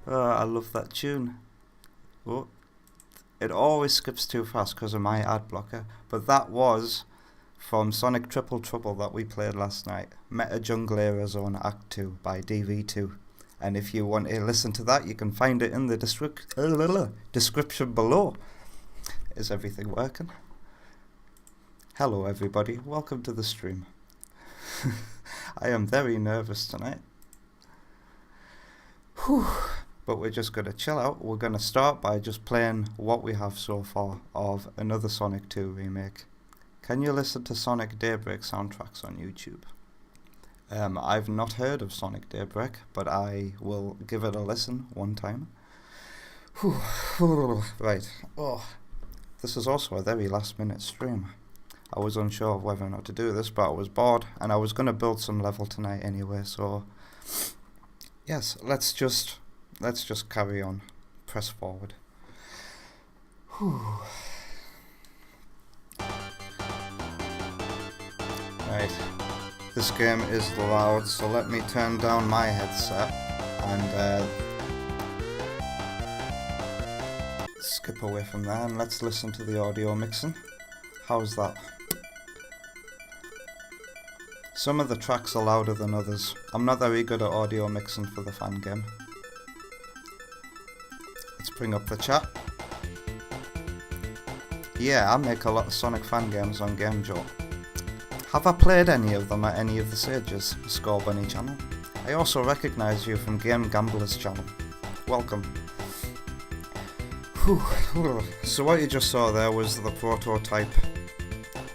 Oh, I love that tune. Oh, it always skips too fast because of my ad blocker. But that was from Sonic Triple Trouble that we played last night. Meta Jungle Era Zone Act 2 by DV2. And if you want to listen to that, you can find it in the description below. Is everything working? Hello everybody, welcome to the stream. I am very nervous tonight. Whew. But we're just going to chill out. We're going to start by just playing what we have so far of another Sonic 2 remake. Can you listen to Sonic Daybreak soundtracks on YouTube? I've not heard of Sonic Daybreak, but I will give it a listen one time. Whew. Right. Oh, this is also a very last minute stream. I was unsure of whether or not to do this, but I was bored and I was going to build some level tonight anyway, so yes, let's just carry on. Press forward. Whew. Right. This game is loud, so let me turn down my headset and skip away from there and let's listen to the audio mixing. How's that? Some of the tracks are louder than others. I'm not very good at audio mixing for the fan game. Let's bring up the chat. Yeah, I make a lot of Sonic fan games on GameJolt. Have I played any of them at any of the Sages Score Bunny channel? I also recognise you from Game Gambler's channel. Welcome. Whew. So what you just saw there was the prototype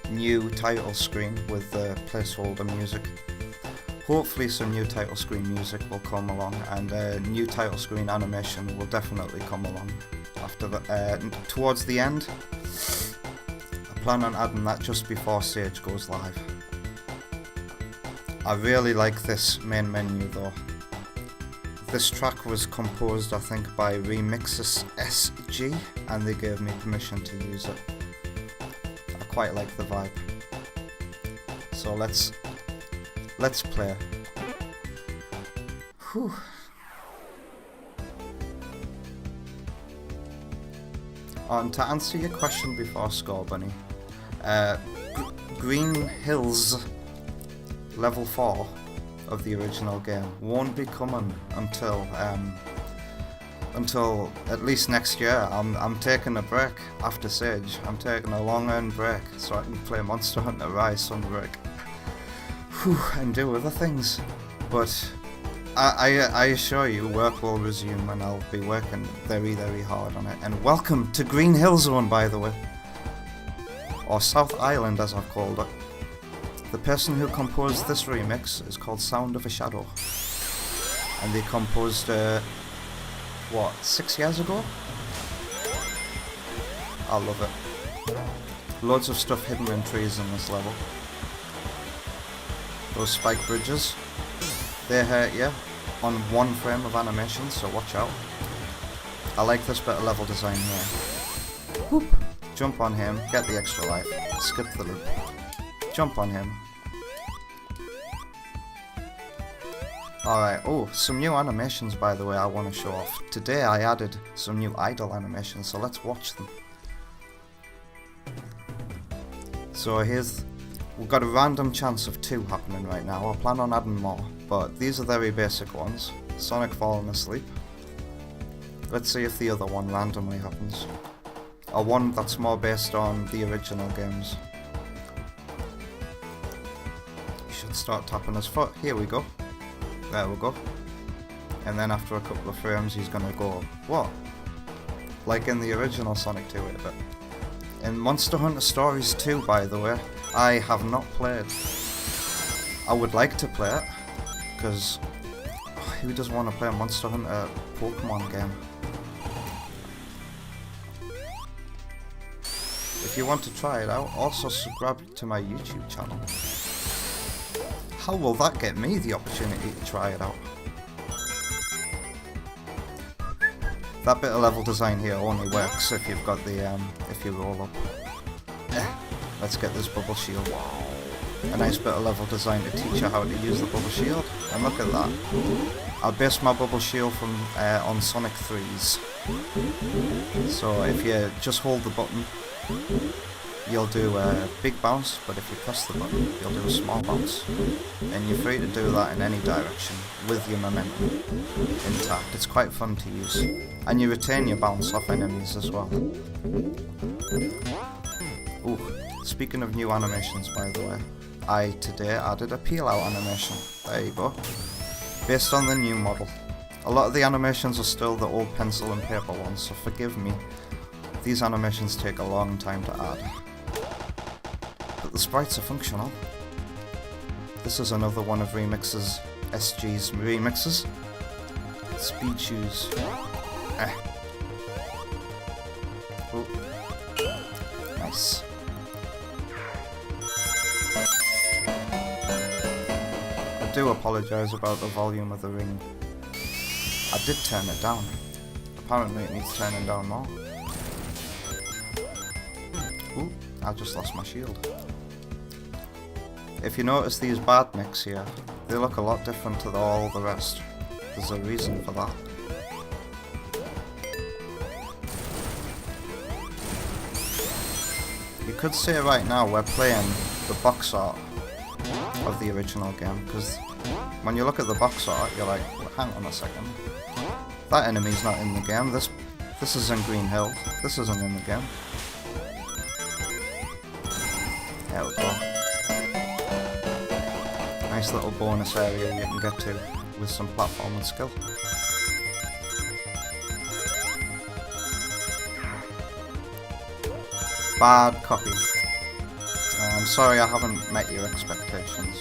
new title screen with the placeholder music. Hopefully some new title screen music will come along, and new title screen animation will definitely come along after the, towards the end. I plan on adding that just before Sage goes live. I really like this main menu though. This track was composed, I think, by Remixes SG, and they gave me permission to use it. I quite like the vibe. So let's play. Whew. And to answer your question before Score Bunny, Green Hills level 4 of the original game won't be coming until at least next year. I'm taking a break after Sage. I'm taking a long-earned break so I can play Monster Hunter Rise on break. And do other things. But I assure you, work will resume and I'll be working very, very hard on it. And welcome to Green Hill Zone, by the way. Or South Island, as I've called it. The person who composed this remix is called Sound of a Shadow. And they composed, 6 years ago? I love it. Loads of stuff hidden in trees in this level. Those spike bridges, they hurt you on one frame of animation, so watch out. I like this bit of level design here. Whoop. Jump on him, get the extra life, skip the loop. Jump on him. Alright, oh, some new animations by the way I want to show off. Today I added some new idle animations, so let's watch them. So we've got a random chance of 2 happening right now. I plan on adding more, but these are very basic ones. Sonic falling asleep. Let's see if the other one randomly happens. Or one that's more based on the original games. You should start tapping his foot. Here we go. There we go. And then after a couple of frames he's gonna go, what? Like in the original Sonic 2 bit. In Monster Hunter Stories 2, by the way, I have not played. I would like to play it, because who doesn't want to play a Monster Hunter Pokemon game? If you want to try it out, also subscribe to my YouTube channel. How will that get me the opportunity to try it out? That bit of level design here only works if you've got the, if you roll up. Let's get this bubble shield. a nice bit of level design to teach you how to use the bubble shield. And look at that. I based my bubble shield from on Sonic 3's. So if you just hold the button, you'll do a big bounce, but if you press the button, you'll do a small bounce. And you're free to do that in any direction with your momentum intact. It's quite fun to use. And you retain your bounce off enemies as well. Ooh, speaking of new animations, by the way, I today added a peel out animation. There you go. Based on the new model. A lot of the animations are still the old pencil and paper ones, so forgive me. These animations take a long time to add. But the sprites are functional. This is another one of Remix's SG's remixes. Speed shoes. Ooh. Nice. I do apologise about the volume of the ring. I did turn it down. Apparently it needs turning down more. Ooh, I just lost my shield. If you notice these badniks here, they look a lot different to all the rest. There's a reason for that. You could say right now we're playing the box art of the original game, because when you look at the box art, you're like, well, hang on a second. That enemy's not in the game. This is in Green Hill. This isn't in the game. There we go. Nice little bonus area you can get to with some platforming skill. Bad copy. I'm sorry I haven't met your expectations.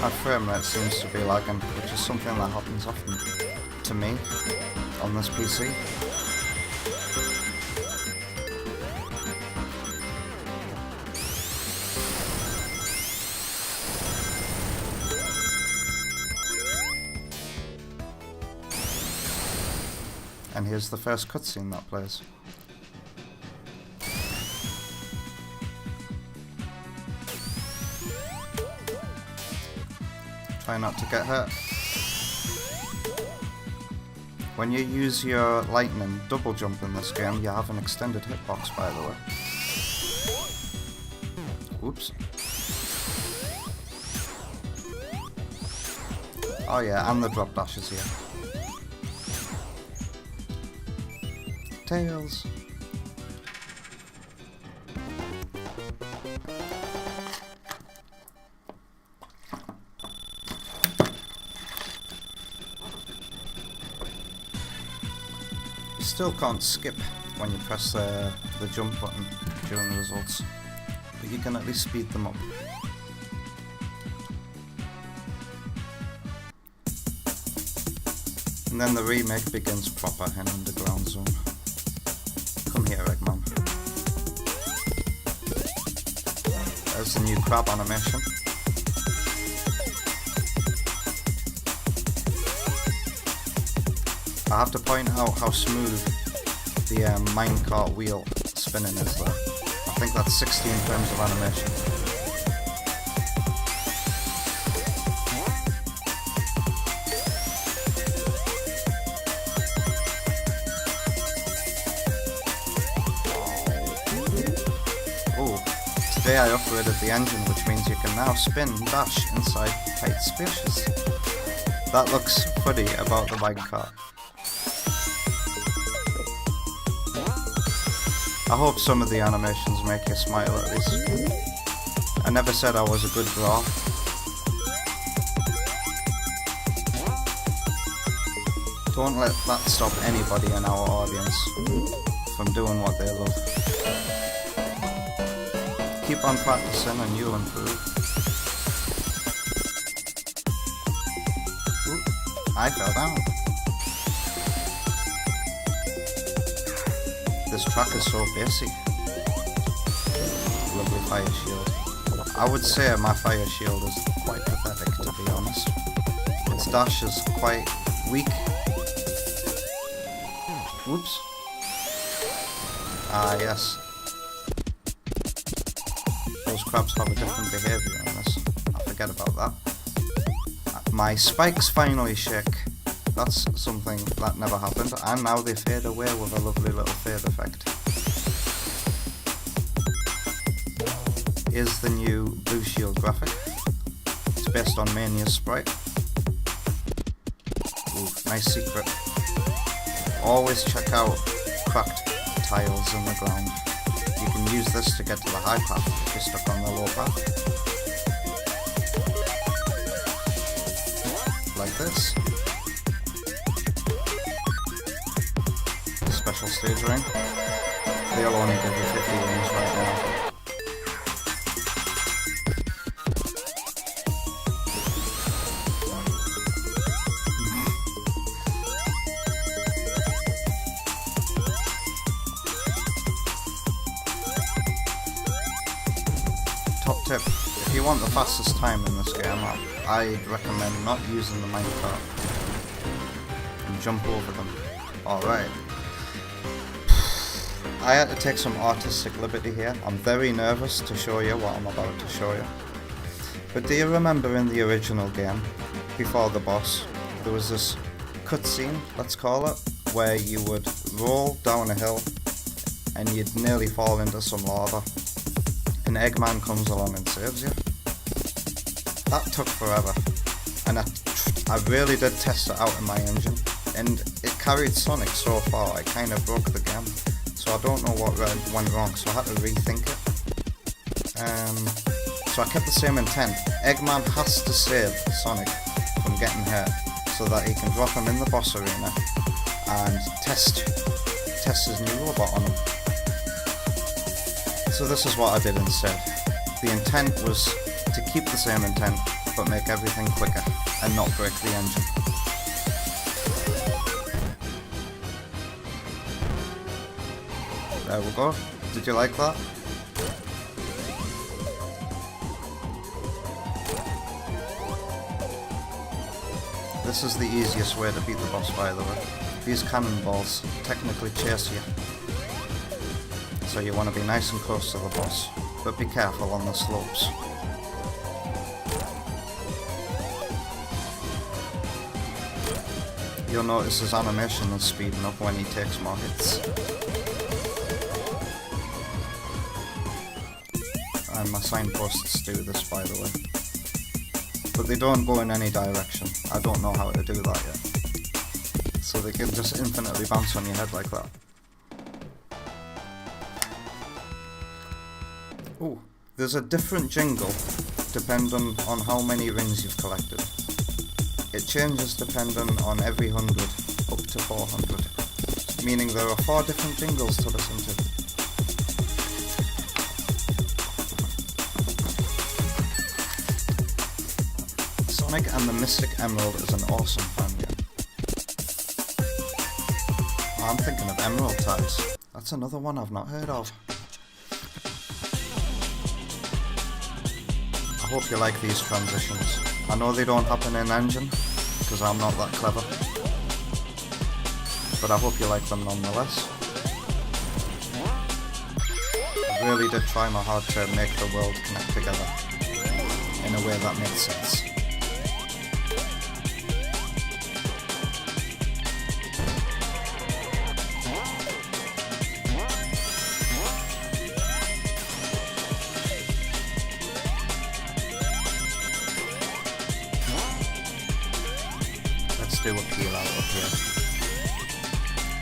My frame rate seems to be lagging, which is something that happens often to me on this PC. And here's the first cutscene that plays. Try not to get hurt. When you use your lightning double jump in this game, you have an extended hitbox, by the way. Oops. Oh yeah, and the drop dash is here. Tails. You still can't skip when you press the jump button during the results, but you can at least speed them up. And then the remake begins proper in Underground Zone. Come here, Eggman. There's the new crab animation. I have to point out how smooth the minecart wheel spinning is there. I think that's 16 frames of animation. Today I upgraded the engine, which means you can now spin and dash inside tight spaces. That looks funny about the minecart. I hope some of the animations make you smile at least. I never said I was a good drawer. Don't let that stop anybody in our audience from doing what they love. Keep on practicing and you'll improve. Ooh, I fell down. This track is so basic. Lovely fire shield. I would say my fire shield is quite pathetic, to be honest. Its dash is quite weak. Whoops. Ah, yes. Those crabs have a different behaviour in this. I forget about that. My spikes finally shake. That's something that never happened, and now they fade away with a lovely little fade effect. Here's the new blue shield graphic. It's based on Mania's sprite. Ooh, nice secret. Always check out cracked tiles in the ground. You can use this to get to the high path if you're stuck on the low path. Like this. Special stage ring. They'll only give you 50 rings right now. Top tip, if you want the fastest time in this game, I'd recommend not using the minecart and jump over them. Alright. I had to take some artistic liberty here. I'm very nervous to show you what I'm about to show you. But do you remember in the original game, before the boss, there was this cutscene, let's call it, where you would roll down a hill and you'd nearly fall into some lava. An Eggman comes along and saves you. That took forever, and I really did test it out in my engine, and it carried Sonic so far I kind of broke the game, so I don't know what went wrong, so I had to rethink it. So I kept the same intent. Eggman has to save Sonic from getting hurt, so that he can drop him in the boss arena and test his new robot on him. So this is what I did instead. The intent was to keep the same intent, but make everything quicker and not break the engine. There we go. Did you like that? This is the easiest way to beat the boss, by the way. These cannonballs technically chase you. So you want to be nice and close to the boss, but be careful on the slopes. You'll notice his animation is speeding up when he takes more hits. And my signposts do this, by the way. But they don't go in any direction. I don't know how to do that yet. So they can just infinitely bounce on your head like that. Ooh, there's a different jingle depending on how many rings you've collected. It changes depending on every 100 up to 400, meaning there are 4 different jingles to listen to. Sonic and the Mystic Emerald is an awesome fan game. Oh, I'm thinking of Emerald Ties. That's another one I've not heard of. I hope you like these transitions. I know they don't happen in engine, because I'm not that clever. But I hope you like them nonetheless. I really did try my hard to make the world connect together in a way that made sense. Do a peel out up here.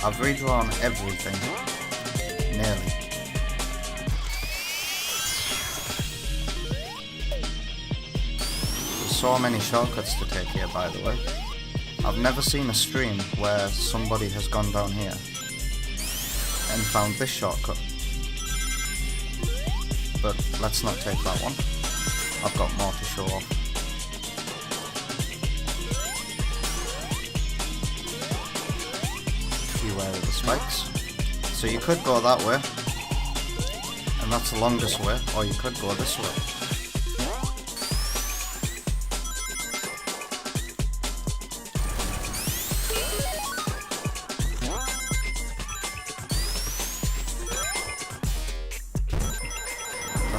I've redrawn everything, nearly. There's so many shortcuts to take here, by the way. I've never seen a stream where somebody has gone down here and found this shortcut. But let's not take that one. I've got more to show off. Beware of the spikes. So you could go that way, and that's the longest way, or you could go this way.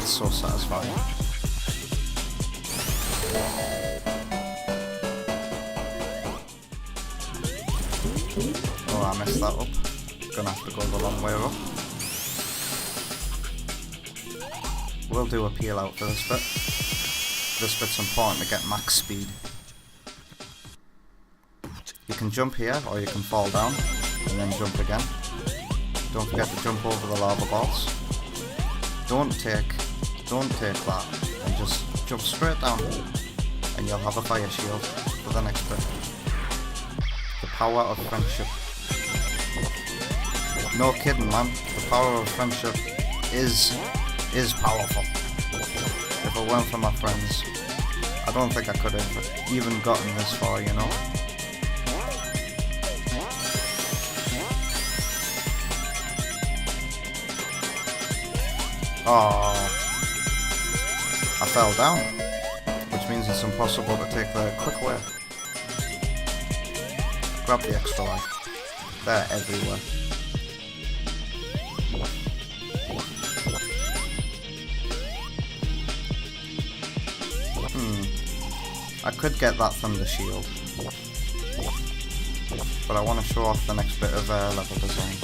That's so satisfying. Oh, I messed that up. Gonna have to go the long way up. We'll do a peel out for this bit. This bit's important to get max speed. You can jump here, or you can fall down, and then jump again. Don't forget to jump over the lava balls. Don't take that, and just jump straight down, and you'll have a fire shield for the next bit. The power of friendship. No kidding, man. The power of friendship is powerful. If it weren't for my friends, I don't think I could have even gotten this far, you know? Oh, I fell down, which means it's impossible to take the quick way. Grab the extra life. They're everywhere. I could get that thunder shield, but I want to show off the next bit of level design.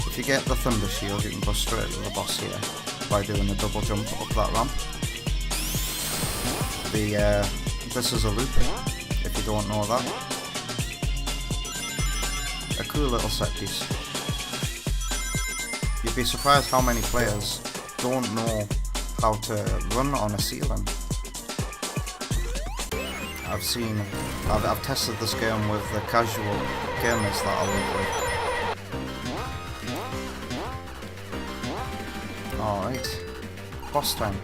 If you get the thunder shield, you can go straight to the boss here by doing a double jump up that ramp. This is a loop, if you don't know that. A cool little set piece. You'd be surprised how many players don't know how to run on a ceiling. I've tested this game with the casual gamers that I live with. Alright, boss time.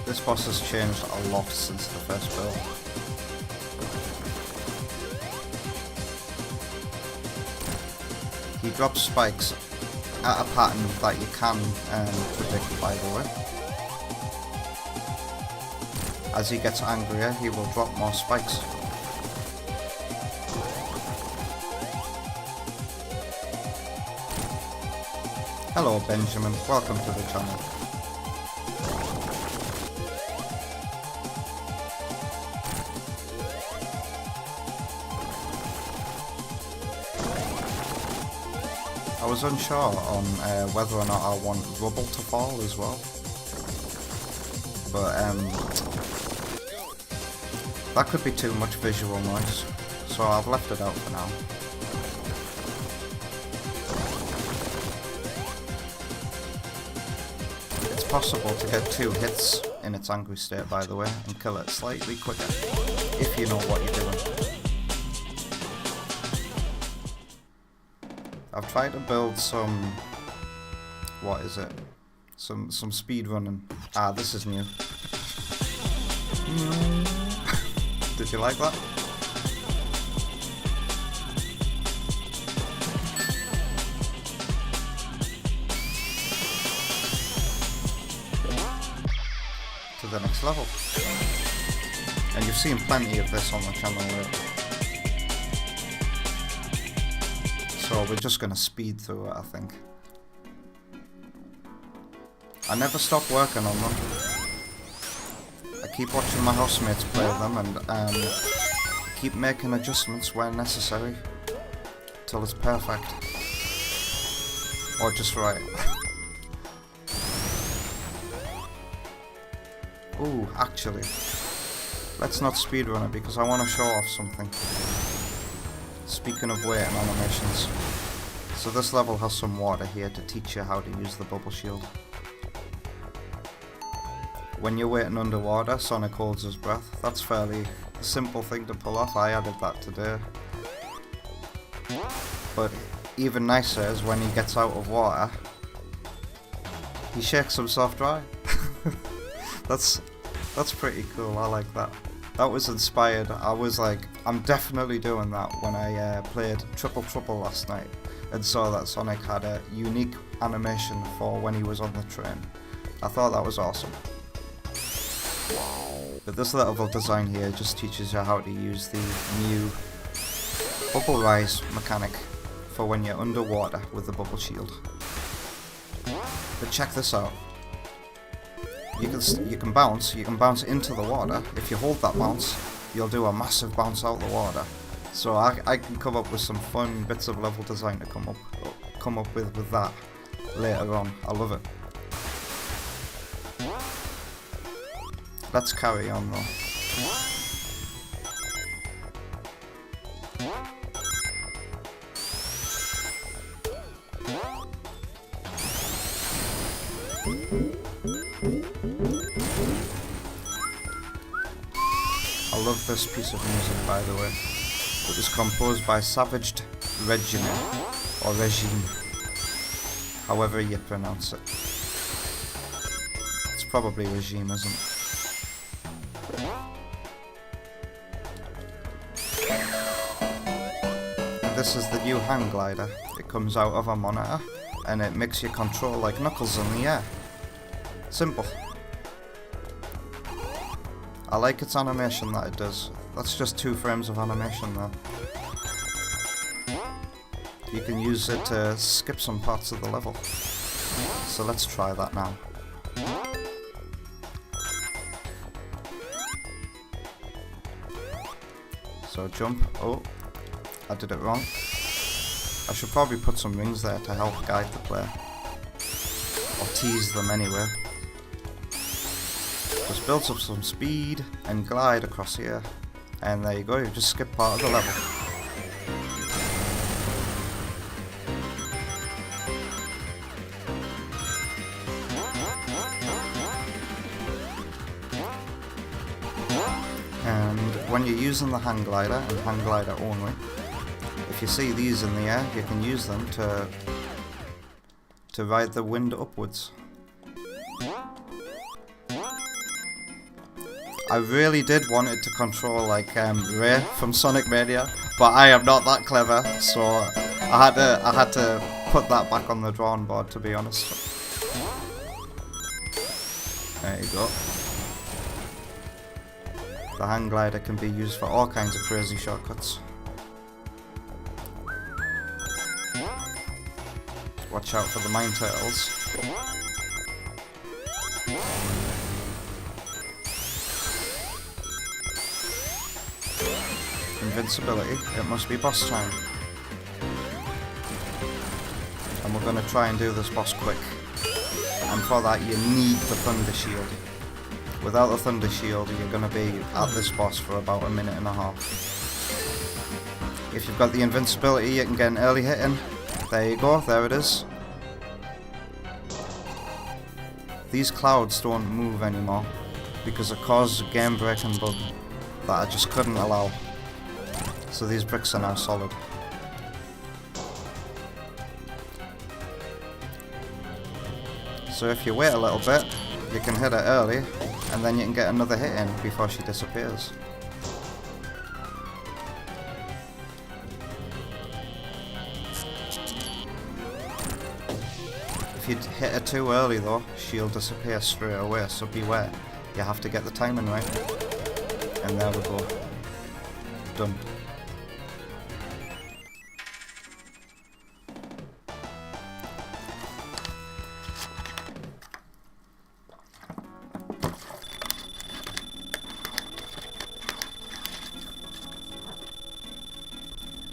This boss has changed a lot since the first build. He drops spikes at a pattern that you can predict, by the way. As he gets angrier, he will drop more spikes. Hello Benjamin, welcome to the channel. I was unsure on whether or not I want rubble to fall as well, but that could be too much visual noise, so I've left it out for now. It's possible to get 2 hits in its angry state, by the way, and kill it slightly quicker, if you know what you're doing. I've tried to build some, what is it? Some speed running. Ah, this is new. Did you like that? To the next level. And you've seen plenty of this on the channel lately. So we're just going to speed through it, I think. I never stop working on them. I keep watching my housemates play them and keep making adjustments where necessary till it's perfect. Or just right. Ooh, actually, let's not speedrun it because I want to show off something. Speaking of weight and animations, so this level has some water here to teach you how to use the bubble shield. When you're waiting underwater, Sonic holds his breath. That's fairly a simple thing to pull off. I added that today. But even nicer is when he gets out of water, he shakes himself dry. That's pretty cool. I like that. That was inspired. I was like, I'm definitely doing that when I played Triple Trouble last night and saw that Sonic had a unique animation for when he was on the train. I thought that was awesome. But this level design here just teaches you how to use the new bubble rise mechanic for when you're underwater with the bubble shield. But check this out. You can bounce into the water. If you hold that bounce, you'll do a massive bounce out the water. So I can come up with some fun bits of level design to come up with that later on. I love it. Let's carry on though. I love this piece of music, by the way. It was composed by Savaged Regime, or Regime, however you pronounce it. It's probably Regime, isn't it? This is the new hang glider. It comes out of a monitor, and it makes you control like Knuckles in the air. Simple. I like its animation that it does. That's just 2 frames of animation there. You can use it to skip some parts of the level. So let's try that now. So jump. Oh, I did it wrong. I should probably put some rings there to help guide the player. Or tease them anyway. Just build up some speed and glide across here. And there you go, you just skip part of the level. And when you're using the hang glider, and hang glider only, if you see these in the air, you can use them to ride the wind upwards. I really did want it to control like Ray from Sonic Mania, but I am not that clever, so I had to put that back on the drawing board, to be honest. There you go. The hang glider can be used for all kinds of crazy shortcuts. Watch out for the mine turtles. Invincibility, it must be boss time. And we're going to try and do this boss quick. And for that you need the Thunder Shield. Without the Thunder Shield you're going to be at this boss for about 1.5 minutes. If you've got the invincibility you can get an early hit in. There you go, there it is. These clouds don't move anymore because it caused a game breaking bug that I just couldn't allow. So these bricks are now solid. So if you wait a little bit, you can hit her early, and then you can get another hit in before she disappears. If you hit her too early though, she'll disappear straight away, so beware. You have to get the timing right. And there we go. Done.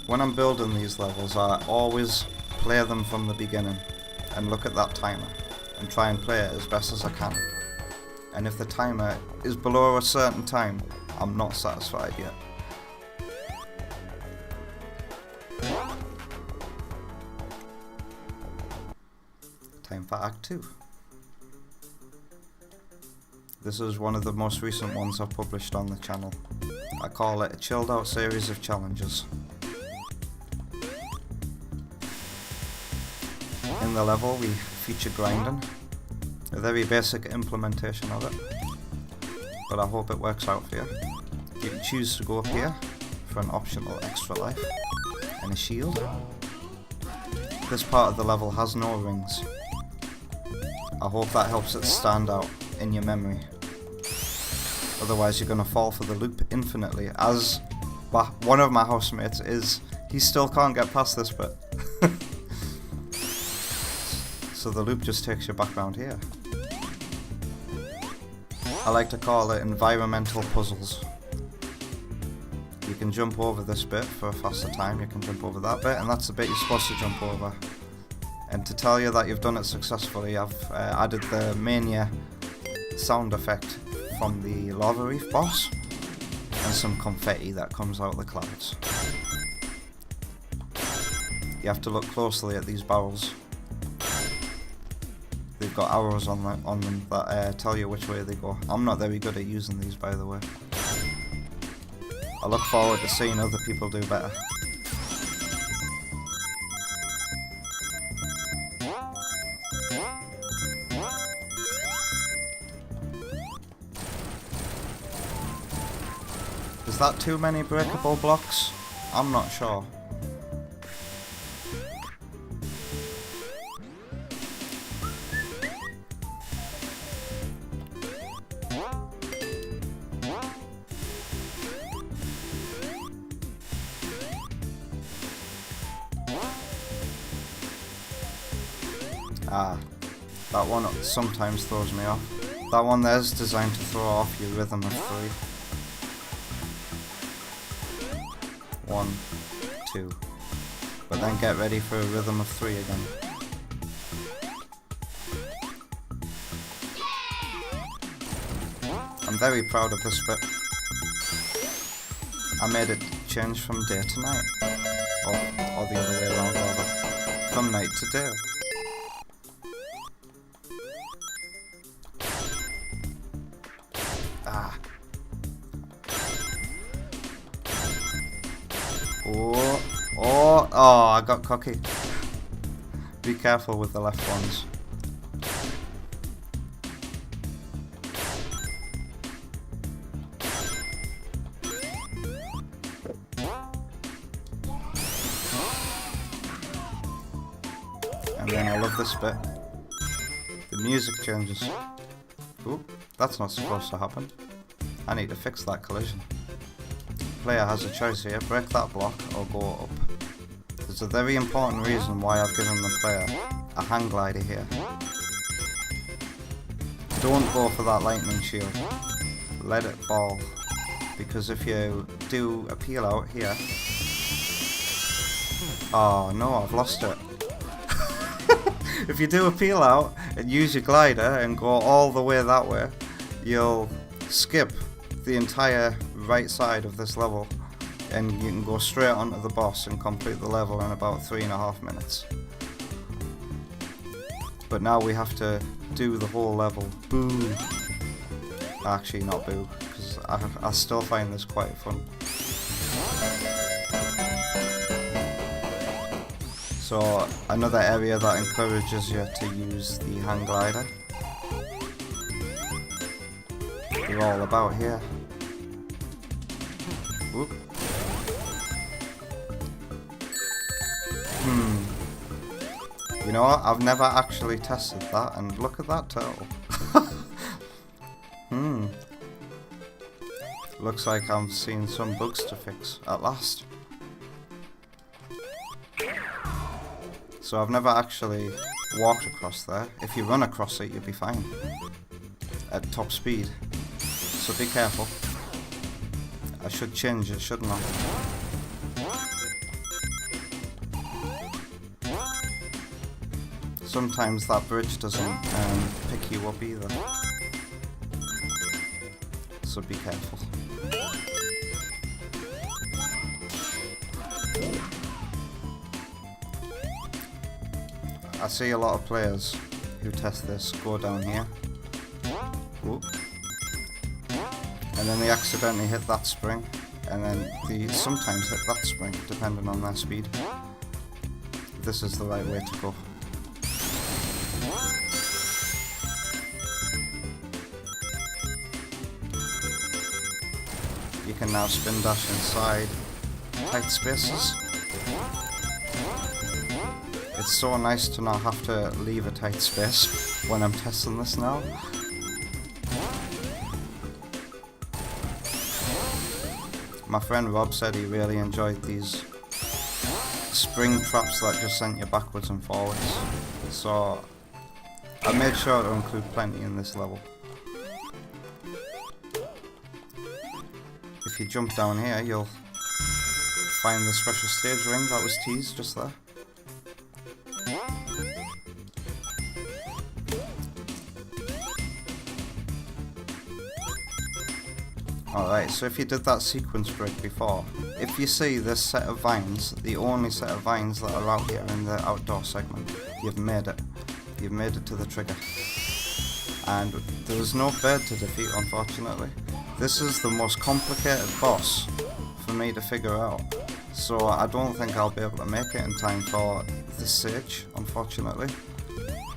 When I'm building these levels, I always play them from the beginning and look at that timer and try and play it as best as I can. And if the timer is below a certain time, I'm not satisfied yet. Time for Act 2. This is one of the most recent ones I've published on the channel. I call it a chilled out series of challenges. In the level we feature grinding, a very basic implementation of it, but I hope it works out for you. You can choose to go up here for an optional extra life and a shield. This part of the level has no rings. I hope that helps it stand out in your memory. Otherwise you're gonna fall for the loop infinitely, as one of my housemates is. He still can't get past this bit. So the loop just takes you back around here. I like to call it environmental puzzles. You can jump over this bit for a faster time, you can jump over that bit, and that's the bit you're supposed to jump over. And to tell you that you've done it successfully, I've added the Mania sound effect from the Lava Reef boss, and some confetti that comes out of the clouds. You have to look closely at these barrels. They've got arrows on them that tell you which way they go. I'm not very good at using these, by the way. I look forward to seeing other people do better. Is that too many breakable blocks? I'm not sure. Ah, that one sometimes throws me off. That one there's designed to throw off your rhythm of 3. 1, 2. But then get ready for a rhythm of 3 again. I'm very proud of this bit. I made it change from day to night. Or the other way around rather. From night to day. Ah. Oh, I got cocky. Be careful with the left ones. And then I love this bit. The music changes. Ooh, that's not supposed to happen. I need to fix that collision. Player has a choice here, break that block or go up. There's a very important reason why I've given the player a hang glider here. Don't go for that lightning shield. Let it fall. Because if you do a peel out here... Oh no, I've lost it. If you do a peel out and use your glider and go all the way that way, you'll skip the entire right side of this level and you can go straight onto the boss and complete the level in about 3.5 minutes. But now we have to do the whole level. Boo! Actually not boo, because I still find this quite fun. So another area that encourages you to use the hang glider. They're all about here. Whoop. You know what? I've never actually tested that, and look at that turtle. Looks like I'm seeing some bugs to fix at last. So I've never actually walked across there. If you run across it, you'll be fine. At top speed. So be careful. I should change it, shouldn't I? Sometimes that bridge doesn't pick you up either. So be careful. I see a lot of players who test this go down here. Whoop. And then they accidentally hit that spring, and then they sometimes hit that spring, depending on their speed. This is the right way to go. You can now spin dash inside tight spaces. It's so nice to not have to leave a tight space when I'm testing this now. My friend Rob said he really enjoyed these spring traps that just sent you backwards and forwards. So I made sure to include plenty in this level. If you jump down here, you'll find the special stage ring that was teased just there. Alright, so if you did that sequence break before, if you see this set of vines, the only set of vines that are out here in the outdoor segment, you've made it. You've made it to the trigger. And there was no bird to defeat, unfortunately. This is the most complicated boss for me to figure out. So I don't think I'll be able to make it in time for this stage, unfortunately.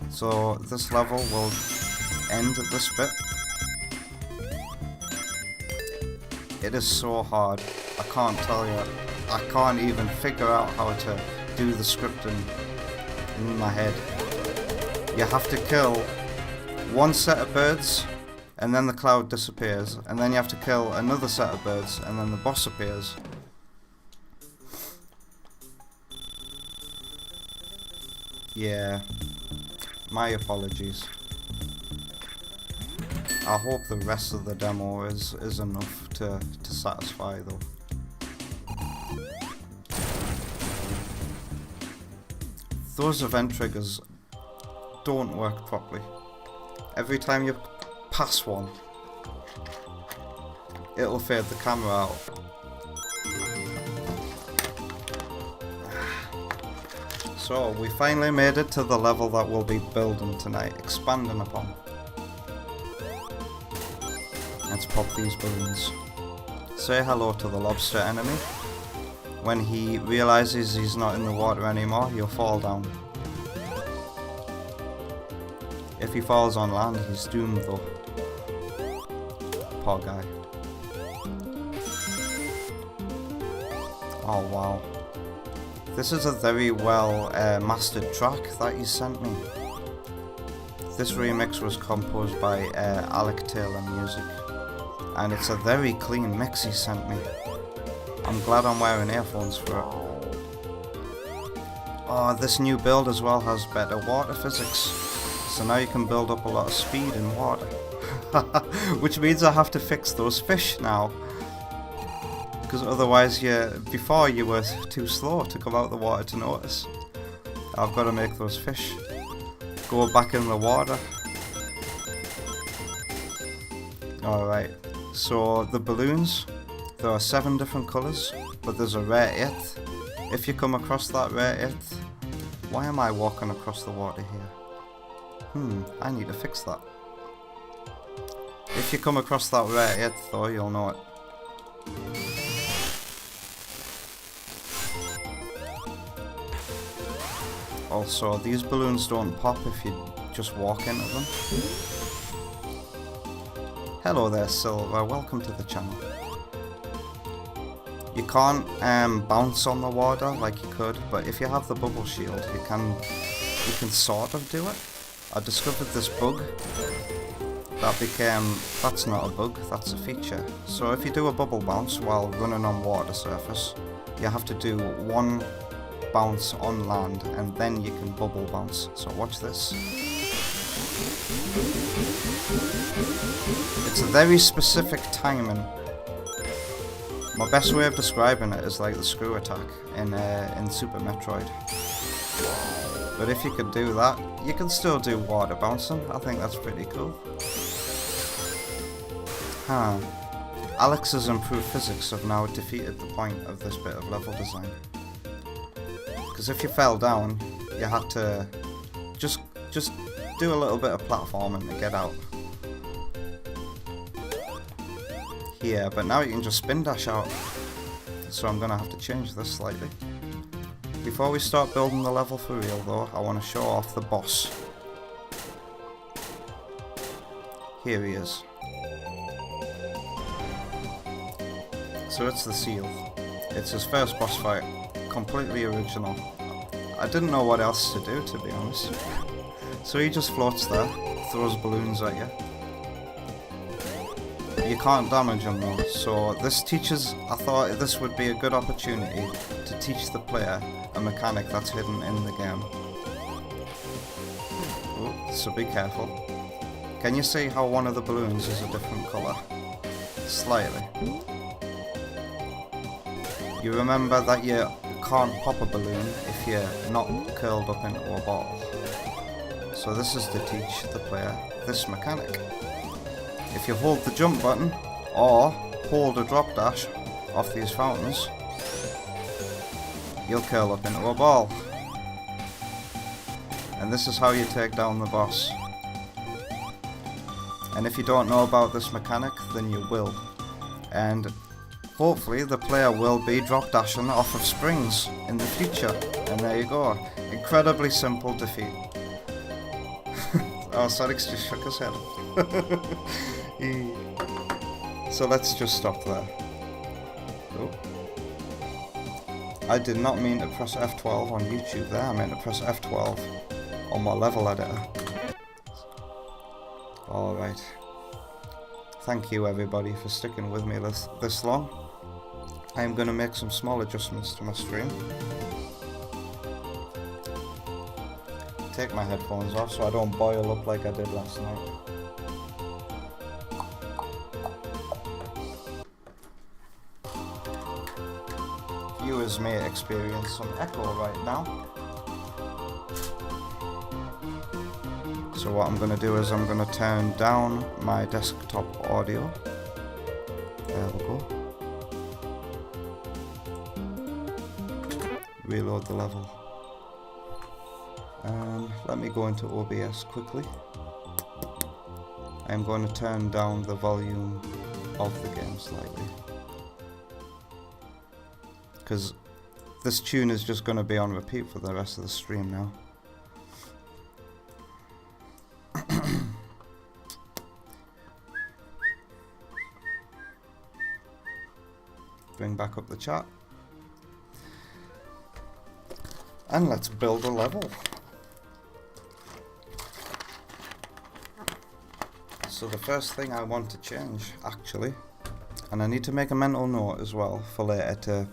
So this level will end at this bit. It is so hard, I can't tell you. I can't even figure out how to do the scripting in my head. You have to kill one set of birds, and then the cloud disappears, and then you have to kill another set of birds, and then the boss appears. Yeah, my apologies. I hope the rest of the demo is enough to satisfy though. Those event triggers don't work properly. Every time you pass one, it'll fade the camera out. So we finally made it to the level that we'll be building tonight, expanding upon. Let's pop these balloons. Say hello to the lobster enemy. When he realizes he's not in the water anymore, he'll fall down. If he falls on land, he's doomed though. Poor guy. Oh wow. This is a very well mastered track that you sent me. This remix was composed by Alec Taylor Music. And it's a very clean mix he sent me. I'm glad I'm wearing earphones for it. Oh, this new build as well has better water physics. So now you can build up a lot of speed in water. Which means I have to fix those fish now. Because otherwise, before you were too slow to come out of the water to notice. I've got to make those fish go back in the water. Alright, so the balloons, there are 7 different colours, but there's a rare 8th. If you come across that rare 8th, why am I walking across the water here? I need to fix that. If you come across that rare 8th though, you'll know it. Also, these balloons don't pop if you just walk into them. Hello there, Silver. Welcome to the channel. You can't bounce on the water like you could, but if you have the bubble shield, you can sort of do it. I discovered this bug that's not a bug, that's a feature. So if you do a bubble bounce while running on water surface, you have to do one bounce on land and then you can bubble bounce. So watch this. It's a very specific timing. My best way of describing it is like the screw attack in Super Metroid. But if you could do that, you can still do water bouncing. I think that's pretty cool. Alex's improved physics have now defeated the point of this bit of level design. Because if you fell down, you had to just do a little bit of platforming to get out. Here, but now you can just spin dash out. So I'm gonna have to change this slightly. Before we start building the level for real though, I want to show off the boss. Here he is. So it's the Seal. It's his first boss fight. Completely original. I didn't know what else to do, to be honest. So he just floats there, throws balloons at you. you can't damage them though. So this teaches, I thought this would be a good opportunity to teach the player a mechanic that's hidden in the game. Ooh, so be careful. Can you see how one of the balloons is a different colour? Slightly. You remember that you can't pop a balloon if you're not curled up into a ball. So this is to teach the player this mechanic. If you hold the jump button or hold a drop dash off these fountains, you'll curl up into a ball. And this is how you take down the boss. And if you don't know about this mechanic, then you will. And hopefully the player will be drop dashing off of springs in the future. And there you go. Incredibly simple defeat. Oh, Sonic's just shook his head. So let's just stop there. Oh. I did not mean to press F12 on YouTube there, I meant to press F12 on my level editor. Alright. Thank you everybody for sticking with me this long. I am going to make some small adjustments to my stream. Take my headphones off so I don't boil up like I did last night. Viewers may experience some echo right now. So what I'm going to do is I'm going to turn down my desktop audio. There we go. Reload the level. Let me go into OBS quickly. I'm going to turn down the volume of the game slightly. Because this tune is just going to be on repeat for the rest of the stream now. Bring back up the chat. And let's build a level. So the first thing I want to change, actually, and I need to make a mental note as well for later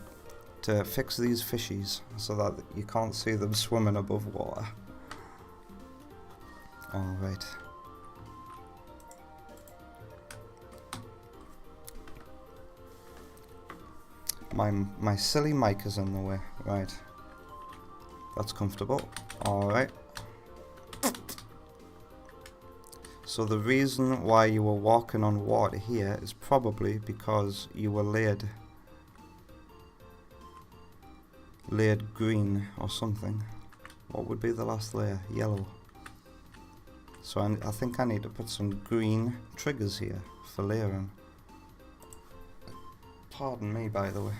to fix these fishies so that you can't see them swimming above water. Alright. My silly mic is in the way. Right. That's comfortable. Alright. So the reason why you were walking on water here is probably because you were laid green or something. What would be the last layer? Yellow. So I think I need to put some green triggers here for layering. Pardon me, by the way.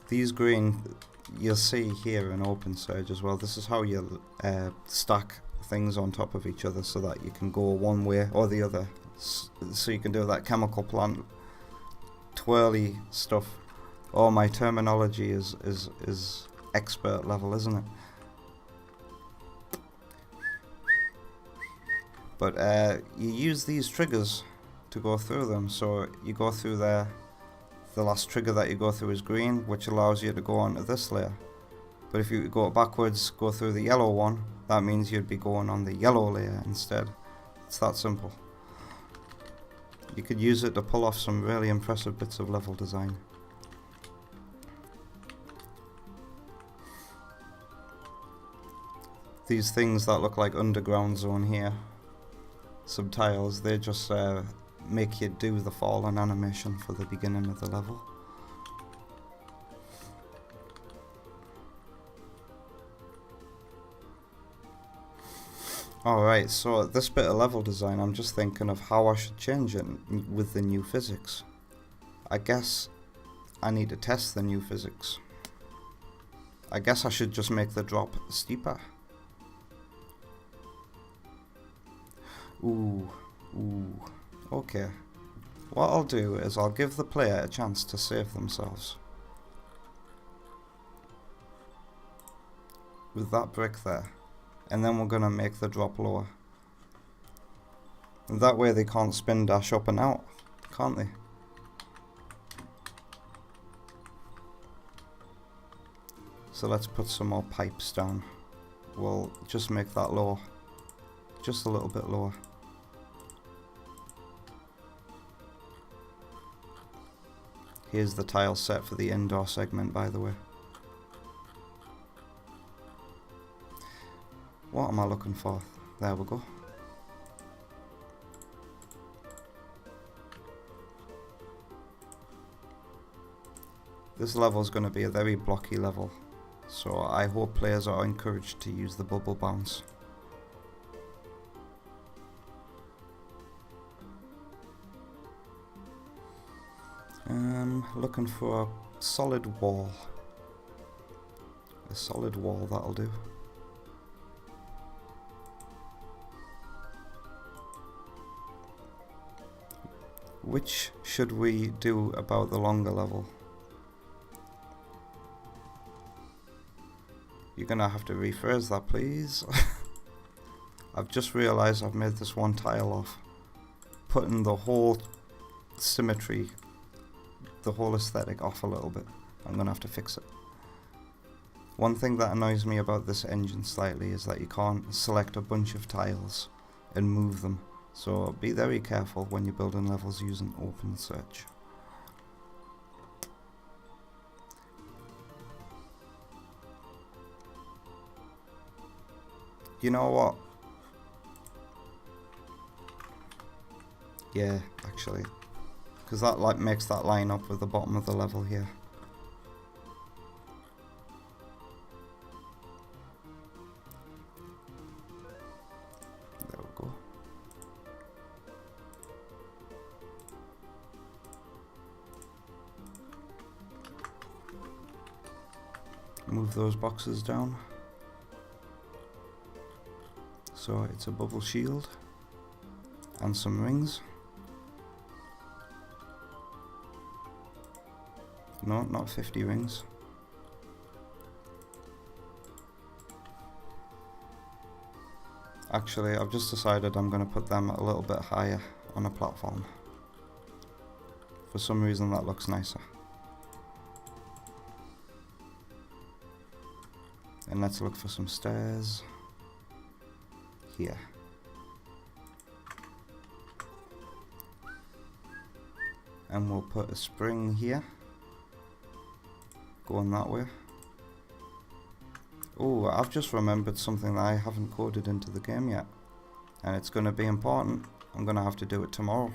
These green, you'll see here in OpenSurge as well. This is how you stack things on top of each other so that you can go one way or the other. So you can do that chemical plant twirly stuff. Oh, my terminology is expert level, isn't it? But you use these triggers to go through them. So you go through there. The last trigger that you go through is green, which allows you to go onto this layer. But if you go backwards, go through the yellow one, that means you'd be going on the yellow layer instead. It's that simple. You could use it to pull off some really impressive bits of level design. These things that look like underground zone here, some tiles, they just make you do the fallen animation for the beginning of the level. Alright, so this bit of level design, I'm just thinking of how I should change it with the new physics. I guess I need to test the new physics. I guess I should just make the drop steeper. Ooh. Okay. What I'll do is I'll give the player a chance to save themselves. With that brick there. And then we're going to make the drop lower. And that way they can't spin dash up and out, can't they? So let's put some more pipes down. We'll just make that lower, just a little bit lower. Here's the tile set for the indoor segment, by the way. What am I looking for? There we go. This level is going to be a very blocky level, so I hope players are encouraged to use the bubble bounce. Looking for a solid wall. A solid wall, that'll do. Which should we do about the longer level? You're gonna have to rephrase that, please. I've just realized I've made this one tile off, putting the whole symmetry, the whole aesthetic off a little bit. I'm gonna have to fix it. One thing that annoys me about this engine slightly is that you can't select a bunch of tiles and move them. So be very careful when you're building levels using open search. You know what? Yeah, actually, because that like makes that line up with the bottom of the level here. There we go. Move those boxes down. So it's a bubble shield and some rings. No, not 50 rings. Actually, I've just decided I'm going to put them a little bit higher on a platform. For some reason that looks nicer. And let's look for some stairs. Here. And we'll put a spring here. Going that way. Oh, I've just remembered something that I haven't coded into the game yet. And it's going to be important. I'm going to have to do it tomorrow.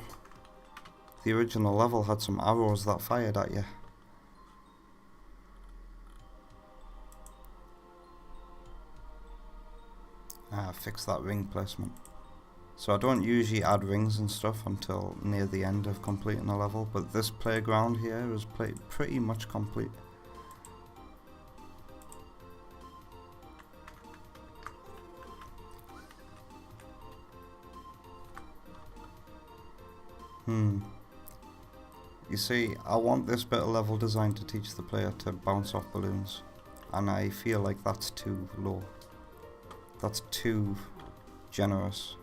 The original level had some arrows that fired at you. Fix that ring placement. So I don't usually add rings and stuff until near the end of completing a level, but this playground here is pretty much complete. You see, I want this bit of level design to teach the player to bounce off balloons, and I feel like that's too low. That's too generous.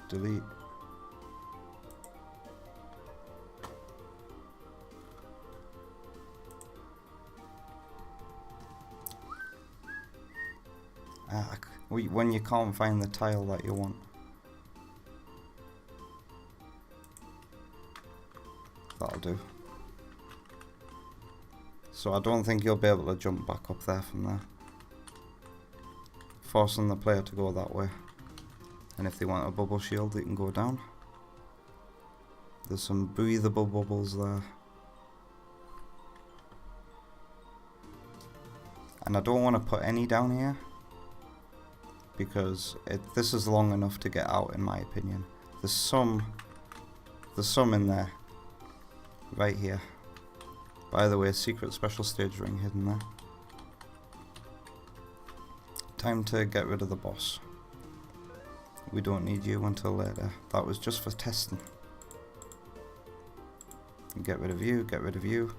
Delete. When you can't find the tile that you want. That'll do. So I don't think you'll be able to jump back up there from there. Forcing the player to go that way. And if they want a bubble shield, they can go down. There's some breathable bubbles there. And I don't want to put any down here, because this is long enough to get out, in my opinion. There's some in there, right here, By the way, secret special stage ring hidden there. Time to get rid of the boss. We don't need you until later. That was just for testing. Get rid of you, get rid of you.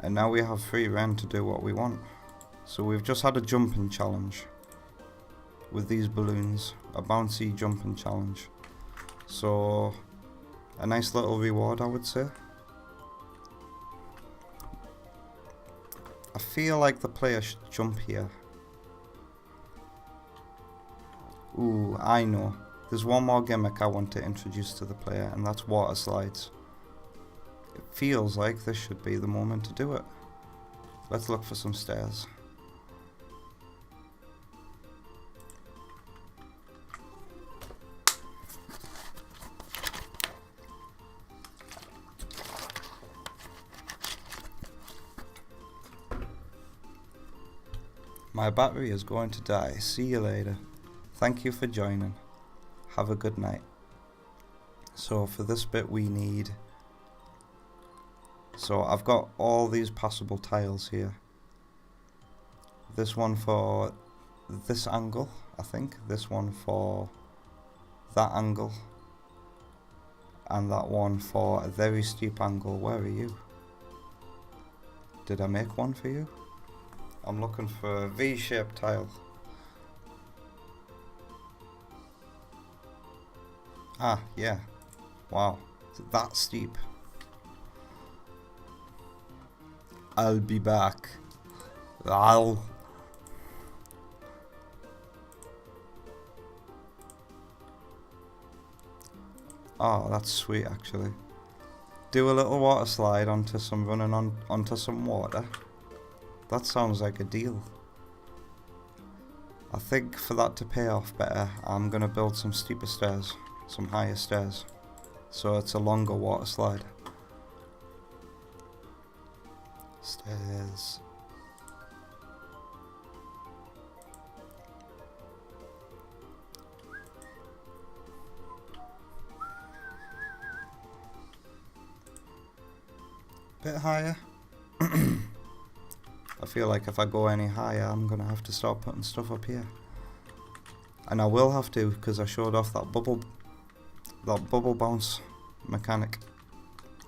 And now we have free reign to do what we want. So we've just had a jumping challenge with these balloons. A bouncy jumping challenge. So a nice little reward, I would say. I feel like the player should jump here. Ooh, I know. There's one more gimmick I want to introduce to the player, and that's water slides. It feels like this should be the moment to do it. Let's look for some stairs. My battery is going to die. See you later. Thank you for joining. Have a good night. So for this bit we need... So I've got all these passable tiles here. This one for this angle, I think. This one for that angle. And that one for a very steep angle. Where are you? Did I make one for you? I'm looking for a V-shaped tile. Ah, yeah. Wow. Is it that steep? I'll be back. Oh, that's sweet actually. Do a little water slide onto some onto some water. That sounds like a deal. I think for that to pay off better, I'm gonna build some steeper stairs, some higher stairs, so it's a longer water slide. Stairs. Bit higher. I feel like if I go any higher, I'm gonna have to start putting stuff up here, and I will have to because I showed off that bubble bounce mechanic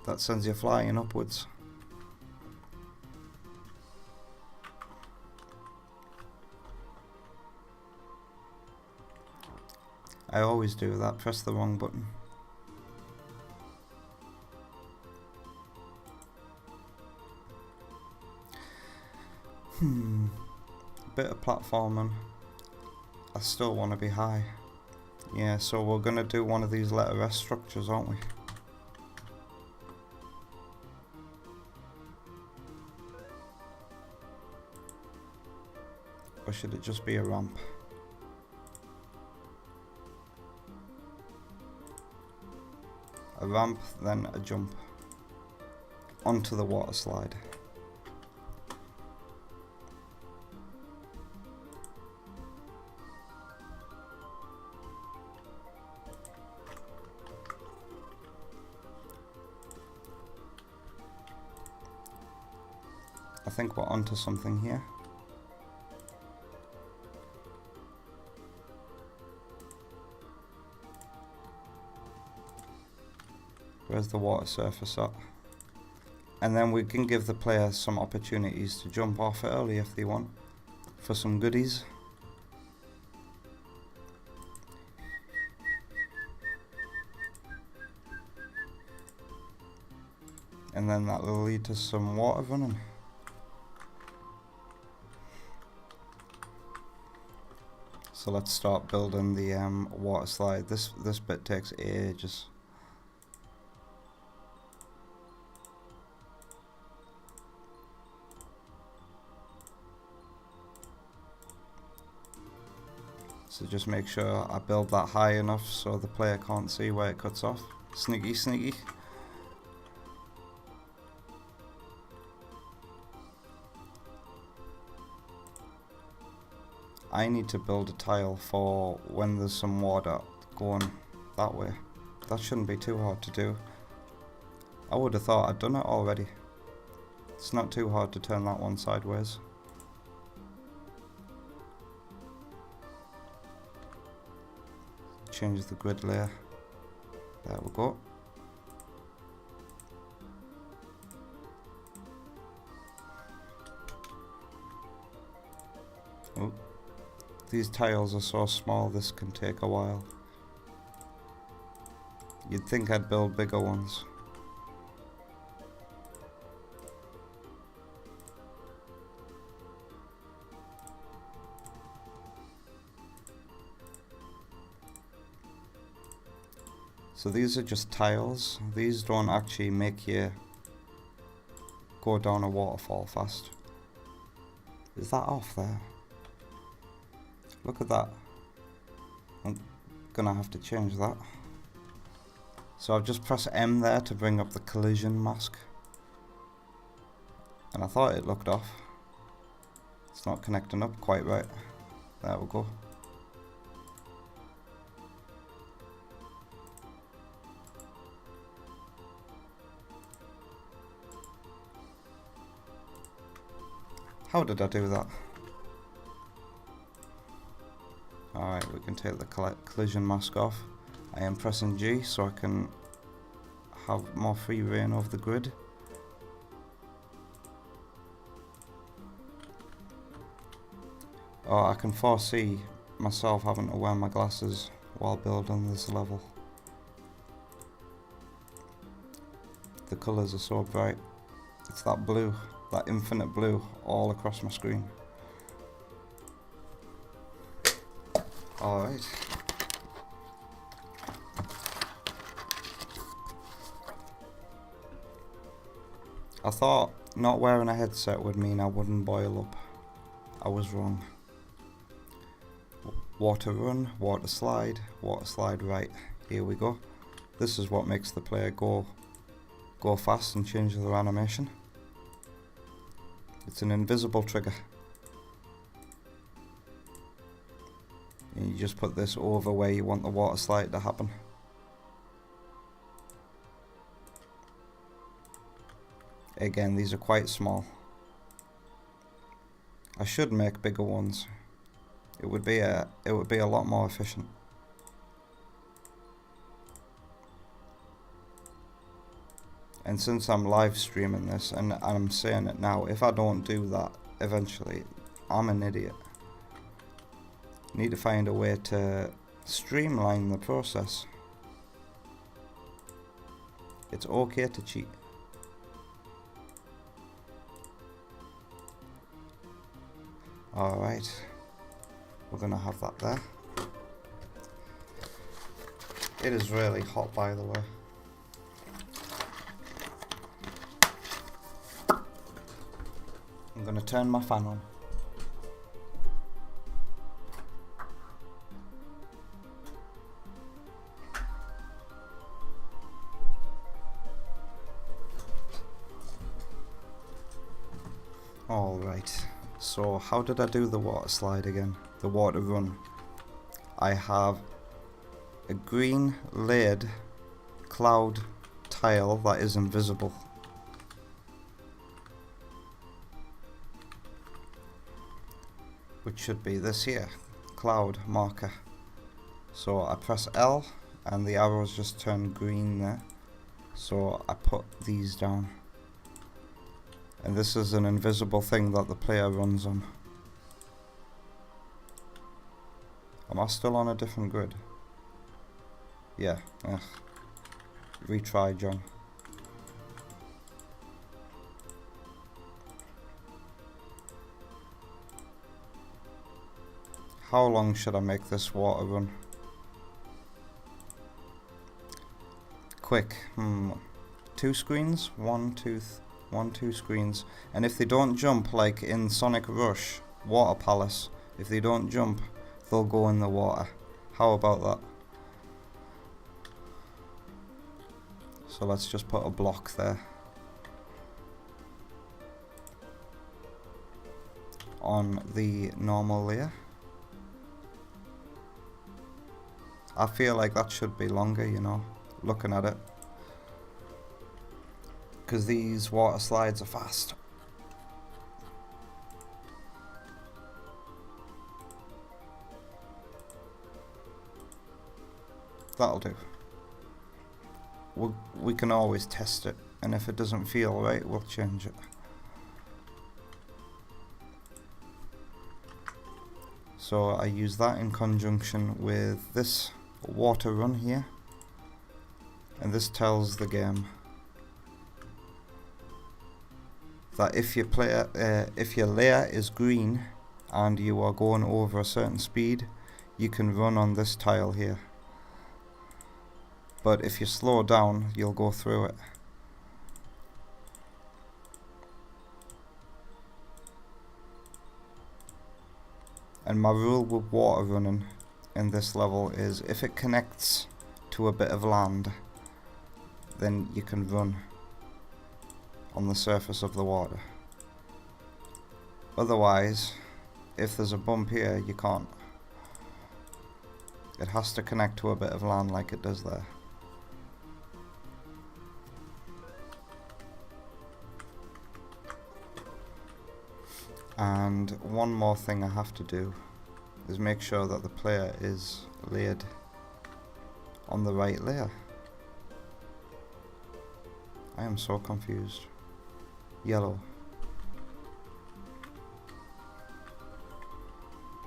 that sends you flying upwards. I always do that. Press the wrong button. Bit of platforming. I still want to be high. Yeah, so we're gonna do one of these letter S structures, aren't we? Or should it just be a ramp? A ramp, then a jump onto the water slide. I think we're onto something here. Where's the water surface at? And then we can give the player some opportunities to jump off early if they want, for some goodies. And then that will lead to some water running. So let's start building the water slide. This bit takes ages. So just make sure I build that high enough so the player can't see where it cuts off. Sneaky, sneaky. I need to build a tile for when there's some water going that way. That shouldn't be too hard to do. I would have thought I'd done it already. It's not too hard to turn that one sideways. Change the grid layer. There we go. Oh, these tiles are so small, this can take a while. You'd think I'd build bigger ones. So these are just tiles. These don't actually make you go down a waterfall fast. Is that off there? Look at that. I'm gonna have to change that. So I've just pressed M there to bring up the collision mask. And I thought it looked off. It's not connecting up quite right. There we go. How did I do that? Alright, we can take the collision mask off. I am pressing G so I can have more free reign over the grid. Oh, I can foresee myself having to wear my glasses while building this level. The colours are so bright. It's that blue, that infinite blue all across my screen. Alright. I thought not wearing a headset would mean I wouldn't boil up. I was wrong. Water run, water slide right. Here we go. This is what makes the player go fast and change their animation. It's an invisible trigger. And you just put this over where you want the water slide to happen. Again, these are quite small. I should make bigger ones. It would be a lot more efficient. And since I'm live streaming this and I'm saying it now, if I don't do that eventually, I'm an idiot. Need to find a way to streamline the process. It's okay to cheat. Alright, we're gonna have that there. It is really hot, by the way. I'm gonna turn my fan on. Alright, so how did I do the water slide again? The water run. I have a green layered cloud tile that is invisible. Which should be this here, cloud marker. So I press L and the arrows just turn green there. So I put these down. And this is an invisible thing that the player runs on. Am I still on a different grid? Yeah. Ugh. Retry, John. How long should I make this water run? Quick. 2 screens? 1, 2 screens. And if they don't jump, like in Sonic Rush, Water Palace, if they don't jump, they'll go in the water. How about that? So let's just put a block there. On the normal layer. I feel like that should be longer, you know, looking at it. Because these water slides are fast. That'll do. We can always test it, and if it doesn't feel right, we'll change it. So I use that in conjunction with this water run here, and this tells the game that if your layer is green and you are going over a certain speed, you can run on this tile here. But if you slow down, you'll go through it. And my rule with water running in this level is if it connects to a bit of land, then you can run on the surface of the water. Otherwise, if there's a bump here, you can't. It has to connect to a bit of land like it does there. And one more thing I have to do is make sure that the player is laid on the right layer. I am so confused. Yellow.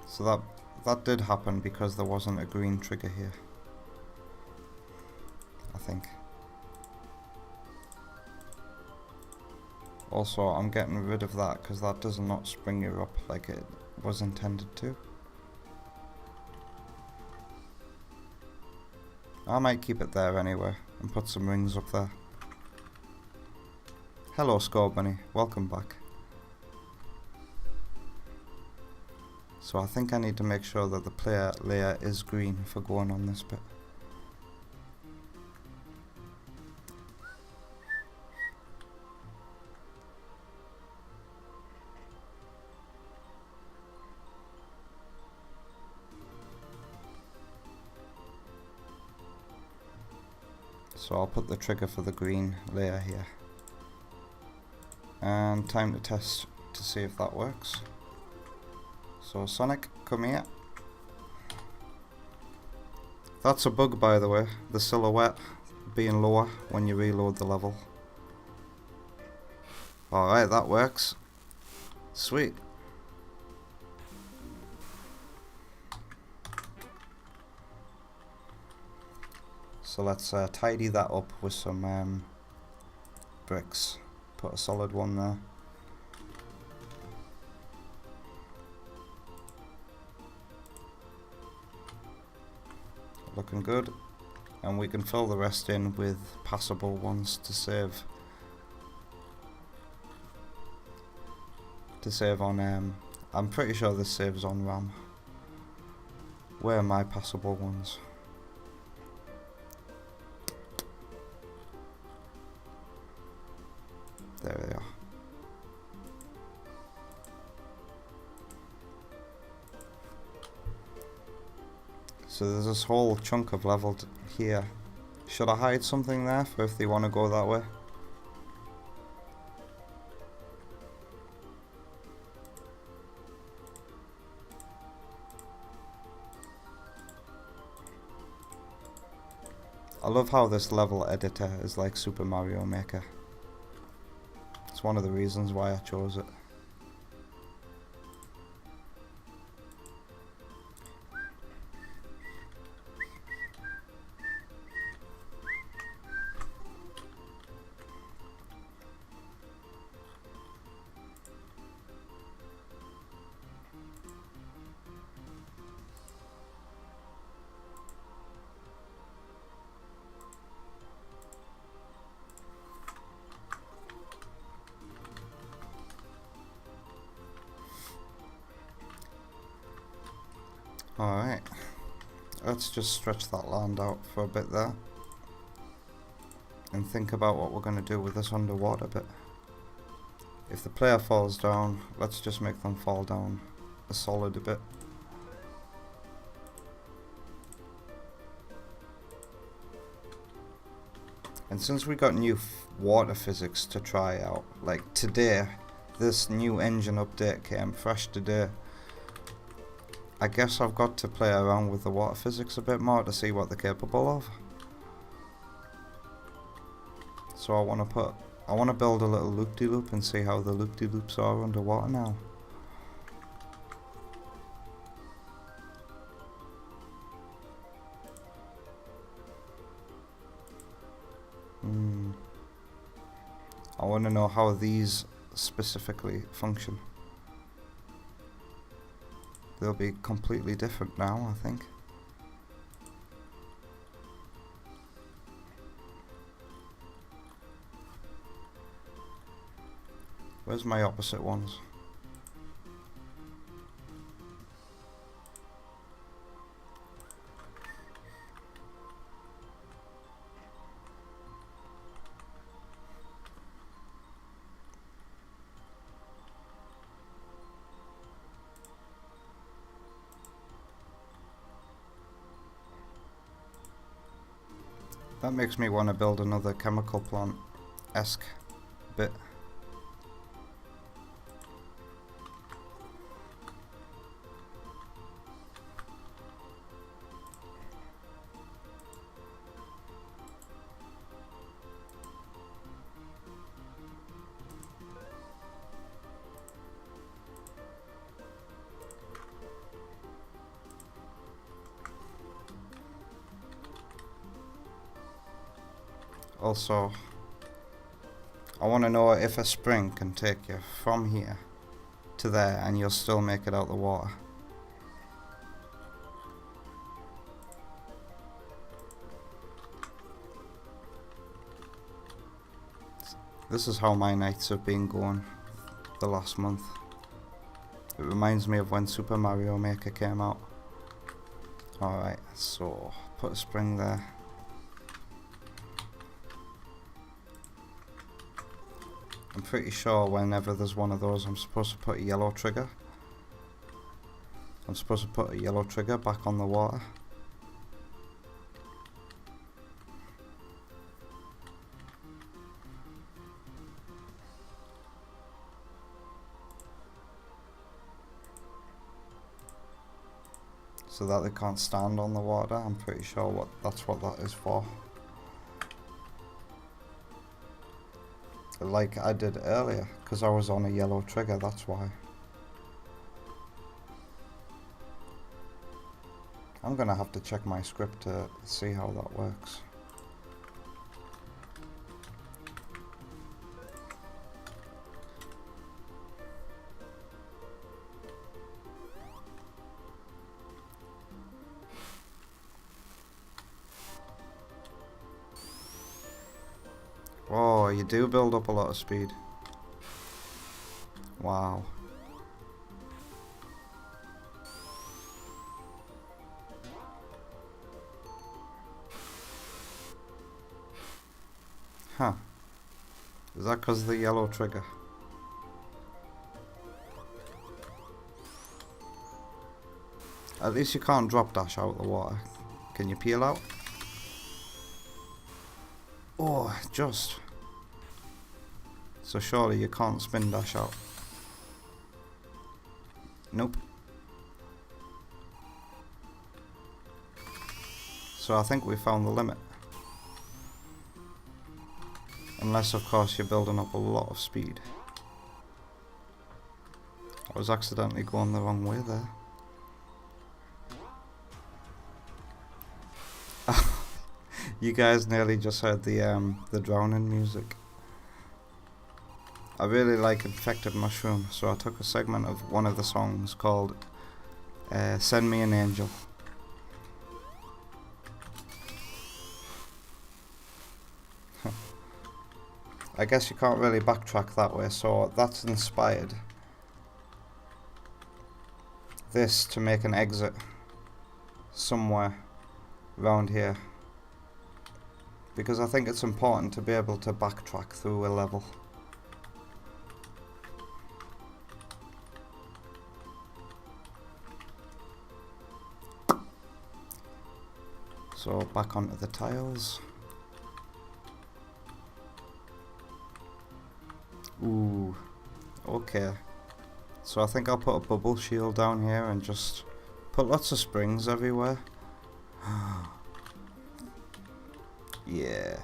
So that did happen because there wasn't a green trigger here, I think. Also, I'm getting rid of that because that does not spring you up like it was intended to. I might keep it there anyway and put some rings up there. Hello Score Bunny, welcome back. So I think I need to make sure that the player layer is green for going on this bit. So I'll put the trigger for the green layer here. And time to test to see if that works. So Sonic, come here. That's a bug, by the way, the silhouette being lower when you reload the level. Alright, that works. Sweet. So let's tidy that up with some bricks. Put a solid one there. Looking good. And we can fill the rest in with passable ones to save. On I'm pretty sure this saves on RAM. Where are my passable ones? There they are. So there's this whole chunk of level here. Should I hide something there for if they want to go that way? I love how this level editor is like Super Mario Maker. It's one of the reasons why I chose it. Alright, let's just stretch that land out for a bit there and think about what we're going to do with this underwater bit. If the player falls down, let's just make them fall down a solid bit. And since we got new water physics to try out, like today, this new engine update came fresh today. I guess I've got to play around with the water physics a bit more to see what they're capable of. So I want to build a little loop-de-loop and see how the loop-de-loops are underwater now. I want to know how these specifically function. They'll be completely different now, I think. Where's my opposite ones? That makes me want to build another chemical plant-esque bit. Also, I want to know if a spring can take you from here to there and you'll still make it out the water. This is how my nights have been going the last month. It reminds me of when Super Mario Maker came out. Alright, so put a spring there. I'm pretty sure whenever there's one of those I'm supposed to put a yellow trigger. I'm supposed to put a yellow trigger back on the water. So that they can't stand on the water. I'm pretty sure that's what that is for. Like I did earlier, because I was on a yellow trigger, that's why. I'm gonna have to check my script to see how that works. Oh, you do build up a lot of speed. Wow. Huh. Is that because of the yellow trigger? At least you can't drop dash out of the water. Can you peel out? Oh, just. So surely you can't spin dash out. Nope. So I think we found the limit. Unless of course you're building up a lot of speed. I was accidentally going the wrong way there. You guys nearly just heard the drowning music. I really like Infected Mushroom, so I took a segment of one of the songs called Send Me an Angel. I guess you can't really backtrack that way, so that's inspired this to make an exit somewhere around here. Because I think it's important to be able to backtrack through a level. So back onto the tiles. Ooh, okay. So I think I'll put a bubble shield down here and just put put lots of springs everywhere. Yeah.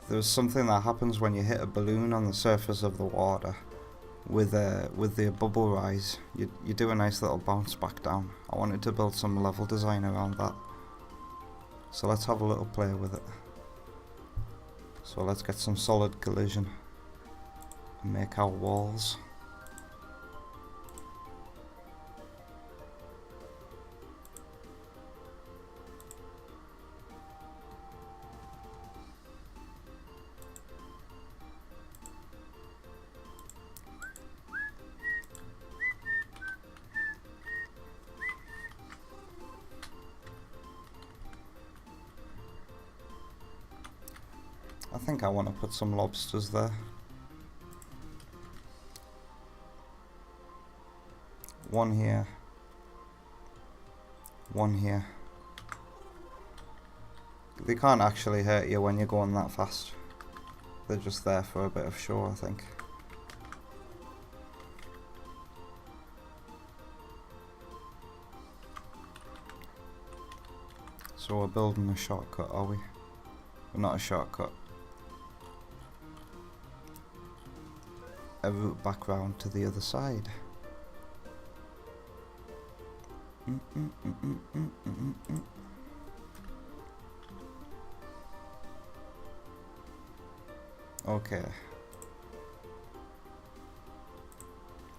There's something that happens when you hit a balloon on the surface of the water. With the bubble rise, you do a nice little bounce back down. I wanted to build some level design around that. So let's have a little play with it. So let's get some solid collision and make our walls. I think I want to put some lobsters there. One here. One here. They can't actually hurt you when you're going that fast. They're just there for a bit of show, I think. So we're building a shortcut, are we? Well, not a shortcut. A route back round to the other side. Okay.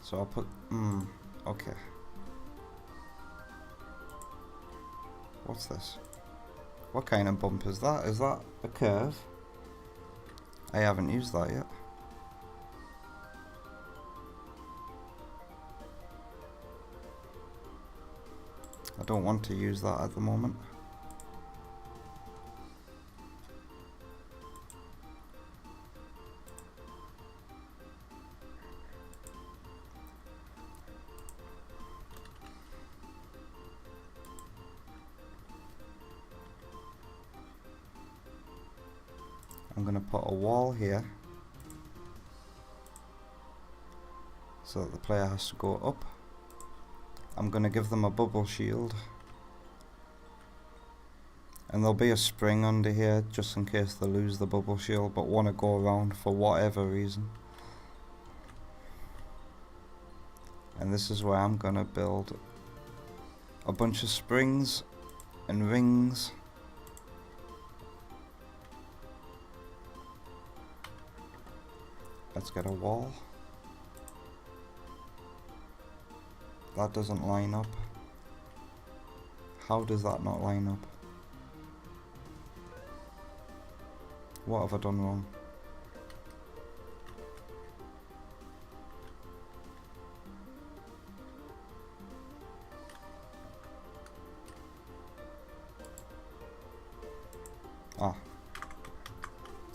So I'll put okay. What's this? What kind of bump is that? Is that a curve? I haven't used that yet. I don't want to use that at the moment. I'm going to put a wall here so that the player has to go up. I'm going to give them a bubble shield, and there'll be a spring under here just in case they lose the bubble shield but want to go around for whatever reason. And this is where I'm going to build a bunch of springs and rings. Let's get a wall. That doesn't line up. How does that not line up? What have I done wrong? Ah,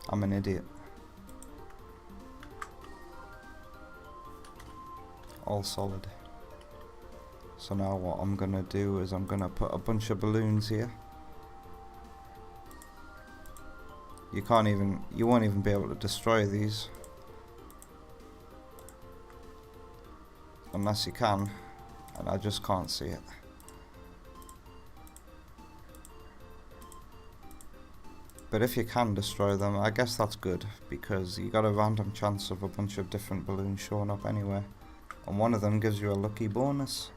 I'm an idiot. All solid. So now what I'm gonna do is I'm gonna put a bunch of balloons here. You won't even be able to destroy these. Unless you can, and I just can't see it. But if you can destroy them, I guess that's good, because you got a random chance of a bunch of different balloons showing up anywhere. And one of them gives you a lucky bonus.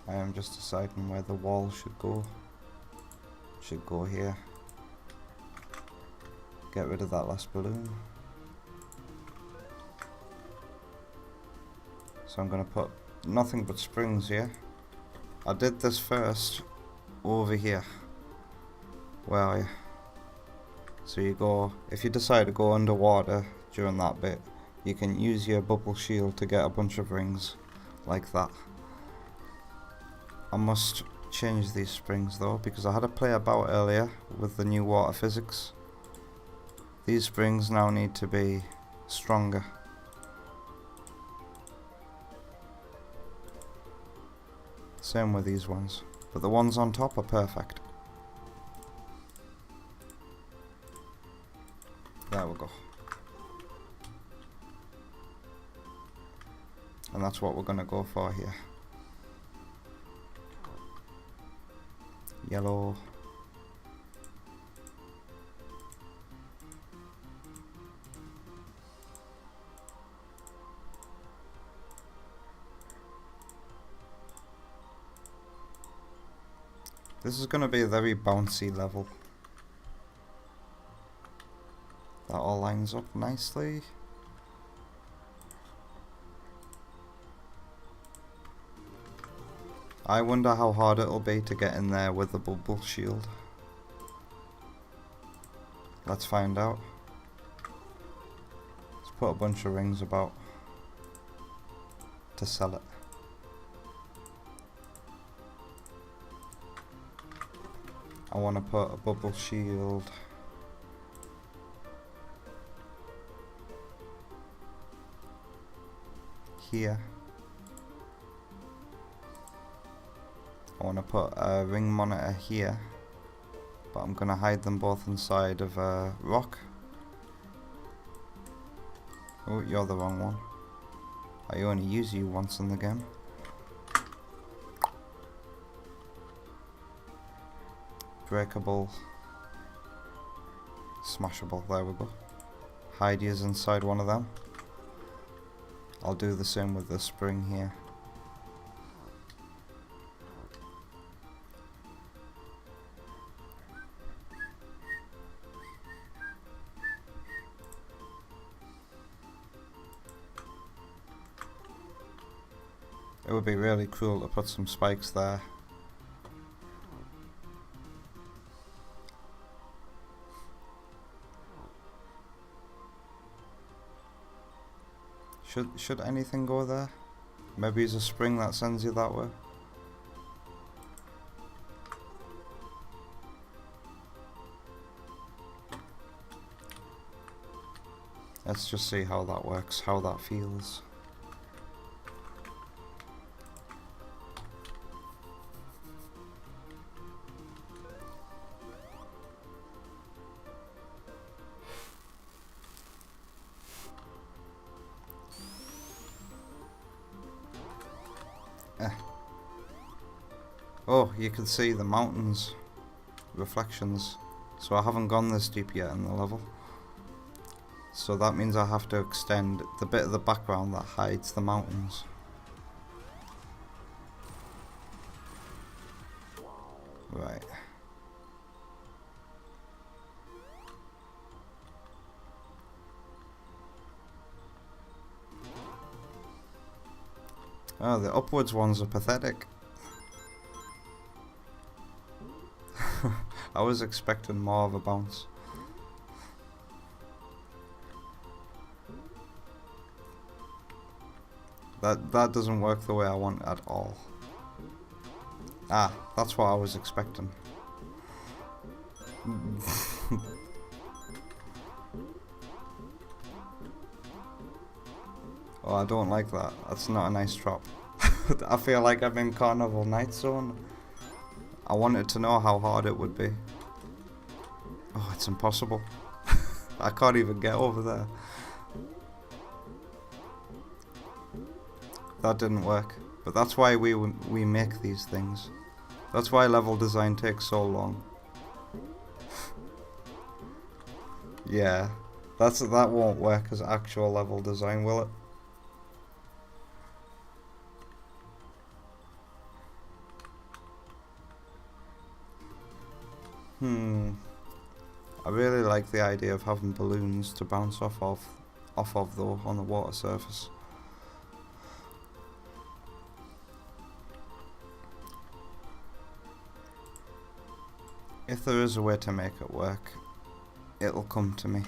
I am just deciding where the wall should go. Should go here. Get rid of that last balloon. So I'm going to put nothing but springs here. I did this first over here. Where are you? So you go, if you decide to go underwater during that bit, you can use your bubble shield to get a bunch of rings like that. I must change these springs though, because I had to play about earlier with the new water physics. These springs now need to be stronger. Same with these ones, but the ones on top are perfect. There we go. And that's what we're gonna go for here. Yellow. This is gonna be a very bouncy level. That all lines up nicely. I wonder how hard it'll be to get in there with the bubble shield. Let's find out. Let's put a bunch of rings about to sell it. I want to put a bubble shield here. I want to put a ring monitor here, but I'm going to hide them both inside of a rock. Oh, you're the wrong one. I only use you once in the game. Breakable. Smashable, there we go. Hide yours inside one of them. I'll do the same with the spring here. It would be really cool to put some spikes there. Should anything go there? Maybe it's a spring that sends you that way. Let's just see how that works, how that feels. Oh, you can see the mountains reflections. So I haven't gone this deep yet in the level. So that means I have to extend the bit of the background that hides the mountains. Right. Oh, the upwards ones are pathetic. I was expecting more of a bounce. That doesn't work the way I want at all. Ah, that's what I was expecting. Oh, I don't like that. That's not a nice drop. I feel like I'm in Carnival Night Zone. I wanted to know how hard it would be. Oh, it's impossible. I can't even get over there. That didn't work. But that's why we make these things. That's why level design takes so long. Yeah, that won't work as actual level design, will it? I really like the idea of having balloons to bounce off of though on the water surface. If there is a way to make it work, it'll come to me.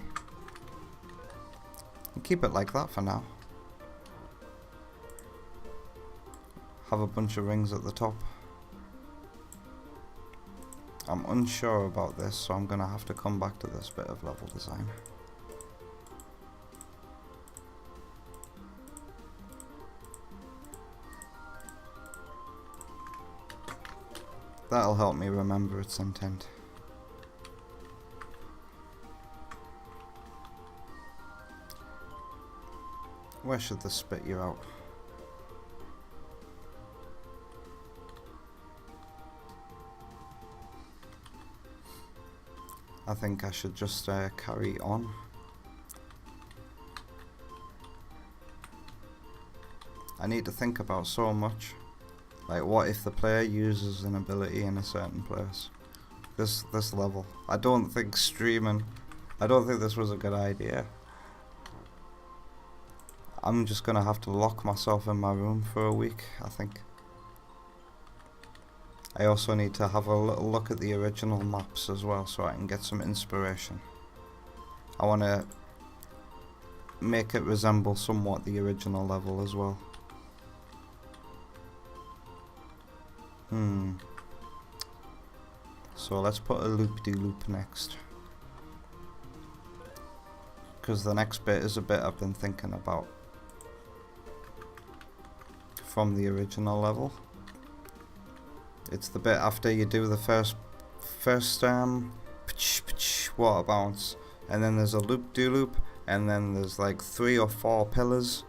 And keep it like that for now. Have a bunch of rings at the top. I'm unsure about this, so I'm gonna have to come back to this bit of level design. That'll help me remember its intent. Where should this spit you out? I think I should just carry on. I need to think about so much. Like, what if the player uses an ability in a certain place? This level. I don't think this was a good idea. I'm just gonna have to lock myself in my room for a week, I think. I also need to have a little look at the original maps as well, so I can get some inspiration. I want to make it resemble somewhat the original level as well. So let's put a loop-de-loop next, because the next bit is a bit I've been thinking about from the original level. It's the bit after you do the first water bounce, and then there's a loop-de-loop, and then there's like 3 or 4 pillars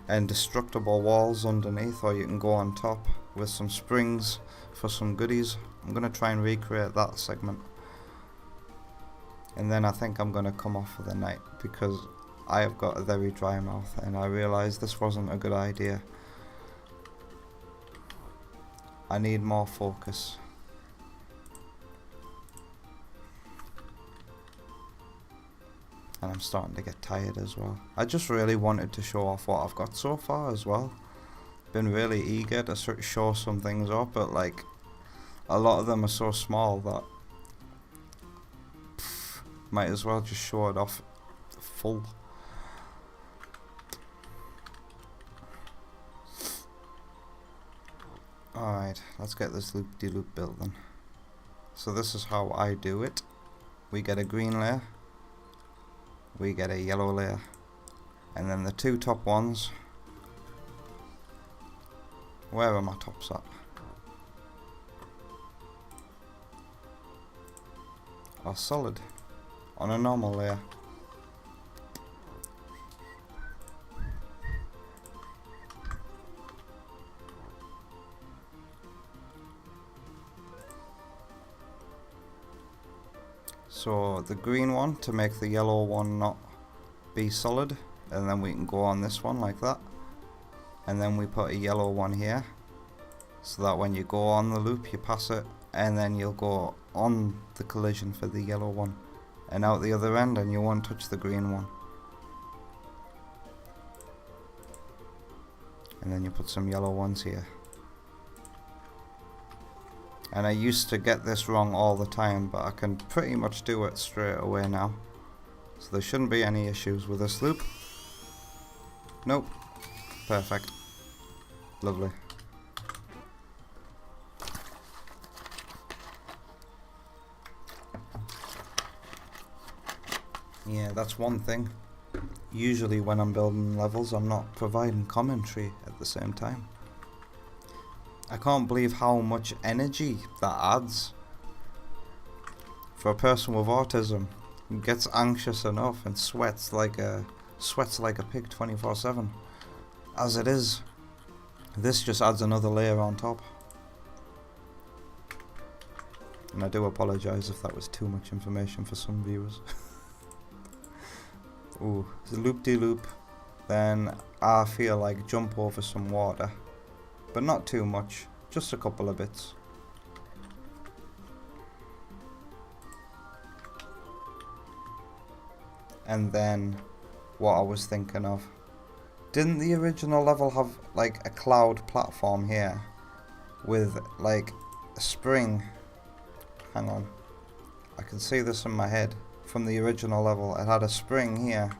and destructible walls underneath, or you can go on top with some springs for some goodies. I'm gonna try and recreate that segment, and then I think I'm gonna come off for the night because I have got a very dry mouth and I realised this wasn't a good idea. I need more focus. And I'm starting to get tired as well. I just really wanted to show off what I've got so far as well. Been really eager to show some things up, but like a lot of them are so small that might as well just show it off full. Alright, let's get this loop-de-loop built then. So this is how I do it. We get a green layer, we get a yellow layer, and then the 2 top ones, where are my tops at? Are solid on a normal layer. So the green one to make the yellow one not be solid, and then we can go on this one like that, and then we put a yellow one here so that when you go on the loop you pass it, and then you'll go on the collision for the yellow one and out the other end, and you won't touch the green one. And then you put some yellow ones here. And I used to get this wrong all the time, but I can pretty much do it straight away now. So there shouldn't be any issues with this loop. Nope. Perfect. Lovely. Yeah, that's one thing. Usually when I'm building levels, I'm not providing commentary at the same time. I can't believe how much energy that adds. For a person with autism, who gets anxious enough and sweats like a pig 24/7. As it is, this just adds another layer on top. And I do apologise if that was too much information for some viewers. Ooh, it's a loop-de-loop. Then I feel like jump over some water. But not too much, just a couple of bits. And then what I was thinking of, didn't the original level have like a cloud platform here with like a spring? Hang on, I can see this in my head from the original level. It had a spring here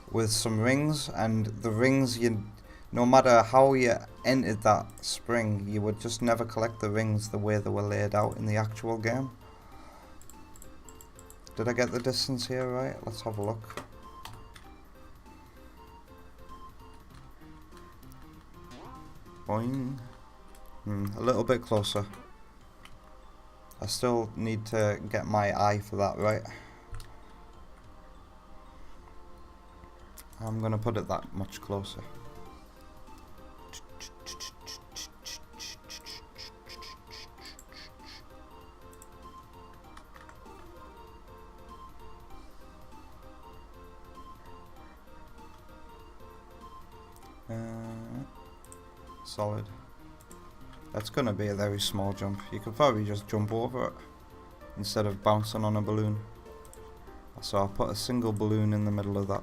with some rings, and the rings, no matter how you entered that spring, you would just never collect the rings the way they were laid out in the actual game. Did I get the distance here right? Let's have a look. Boing. A little bit closer. I still need to get my eye for that right. I'm gonna put it that much closer. Solid. That's gonna be a very small jump. You could probably just jump over it instead of bouncing on a balloon. So I'll put a single balloon in the middle of that.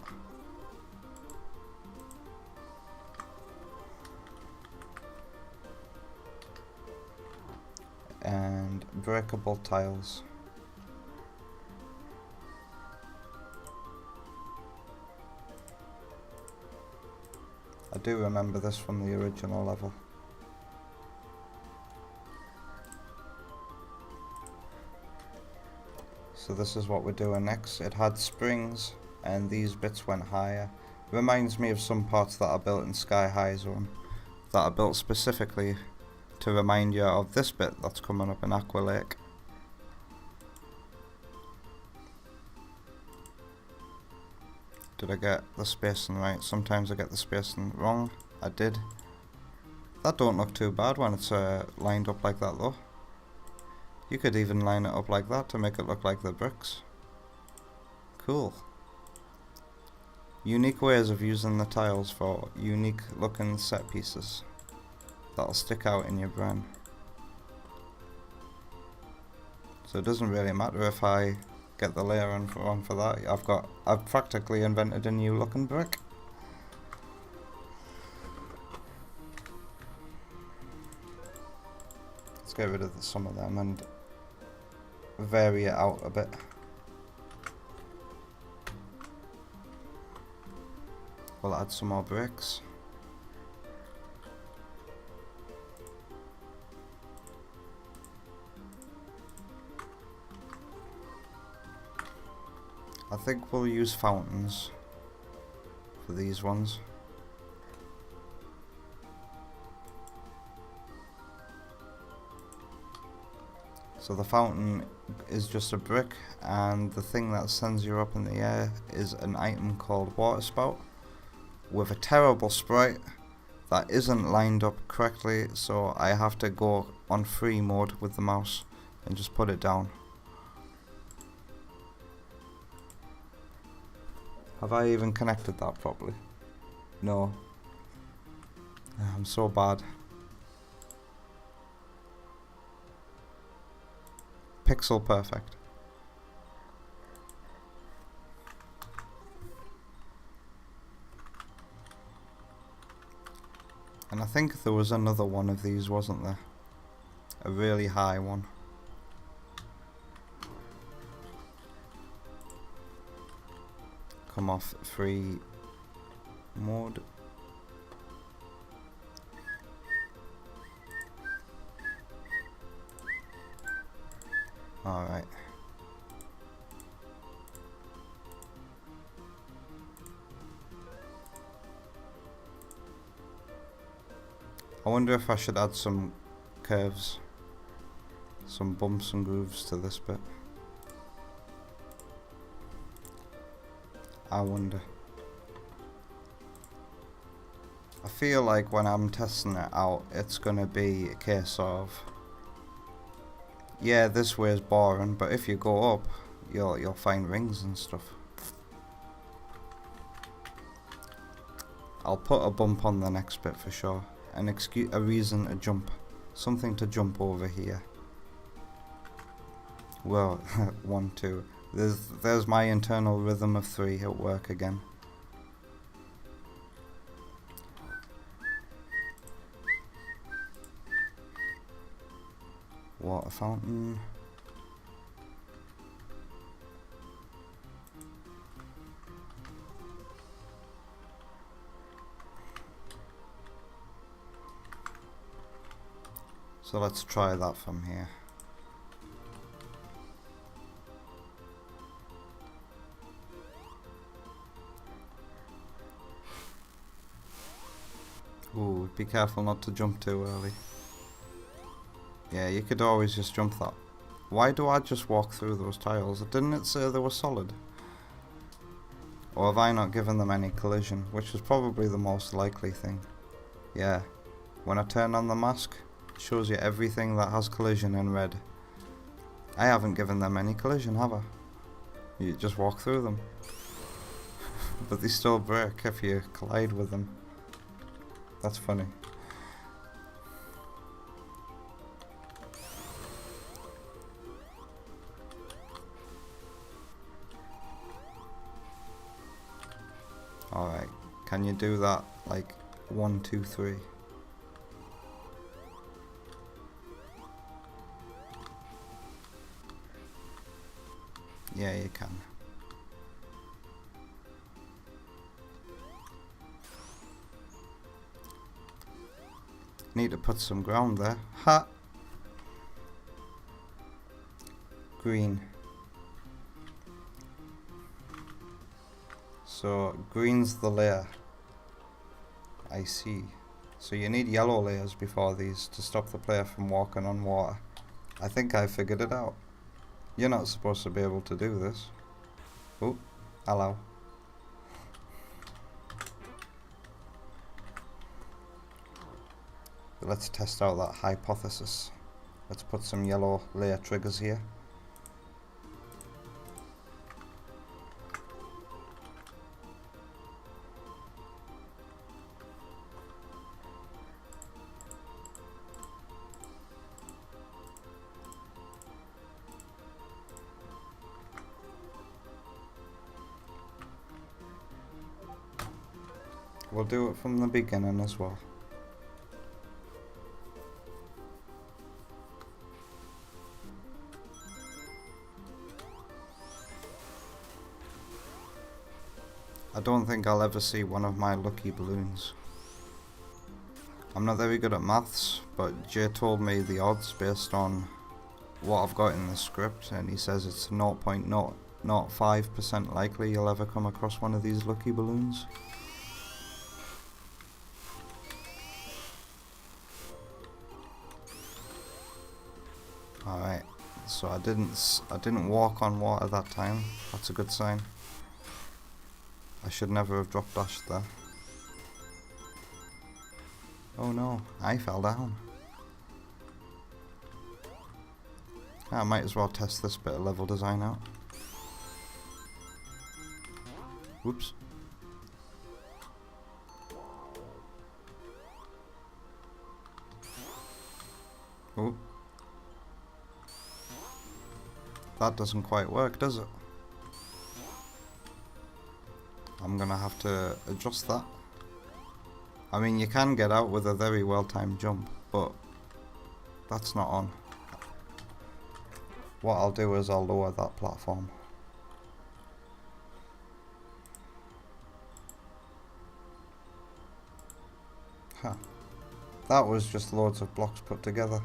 And breakable tiles. I do remember this from the original level. So this is what we're doing next. It had springs and these bits went higher. Reminds me of some parts that are built in Sky High Zone that are built specifically to remind you of this bit that's coming up in Aqua Lake. Did I get the spacing right? Sometimes I get the spacing wrong. I did. That don't look too bad when it's lined up like that though. You could even line it up like that to make it look like the bricks. Cool. Unique ways of using the tiles for unique looking set pieces that'll stick out in your brain. So it doesn't really matter if I get the layer on for that. I've practically invented a new looking brick. Let's get rid of some of them and vary it out a bit. We'll add some more bricks. I think we'll use fountains for these ones. So the fountain is just a brick, and the thing that sends you up in the air is an item called water spout with a terrible sprite that isn't lined up correctly, so I have to go on free mode with the mouse and just put it down. Have I even connected that properly? No. I'm so bad. Pixel perfect. And I think there was another one of these, wasn't there? A really high one. Come off free mode. Alright. I wonder if I should add some curves, some bumps and grooves to this bit. I wonder. I feel like when I'm testing it out, it's gonna be a case of, yeah, this way is boring, but if you go up, you'll find rings and stuff. I'll put a bump on the next bit for sure. A reason to jump. Something to jump over here. Well, 1, 2. There's my internal rhythm of 3 at work again. Water fountain. So let's try that from here. Ooh, be careful not to jump too early. Yeah, you could always just jump that. Why do I just walk through those tiles? Didn't it say they were solid? Or have I not given them any collision? Which is probably the most likely thing. Yeah. When I turn on the mask, it shows you everything that has collision in red. I haven't given them any collision, have I? You just walk through them. But they still break if you collide with them. That's funny. Alright, can you do that like 1, 2, 3? Yeah, you can. Need to put some ground there. Ha! Green. So green's the layer. I see. So you need yellow layers before these to stop the player from walking on water. I think I figured it out. You're not supposed to be able to do this. Oh, hello. Let's test out that hypothesis. Let's put some yellow layer triggers here. We'll do it from the beginning as well. I don't think I'll ever see one of my lucky balloons. I'm not very good at maths, but Jay told me the odds based on what I've got in the script, and he says it's 0.005% likely you'll ever come across one of these lucky balloons. Alright, so I didn't walk on water that time. That's a good sign. I should never have drop dashed there. Oh no, I fell down. I might as well test this bit of level design out. Whoops. Oh. That doesn't quite work, does it? I'm gonna have to adjust that. I mean, you can get out with a very well-timed jump, but that's not on. What I'll do is I'll lower that platform. Huh. That was just loads of blocks put together.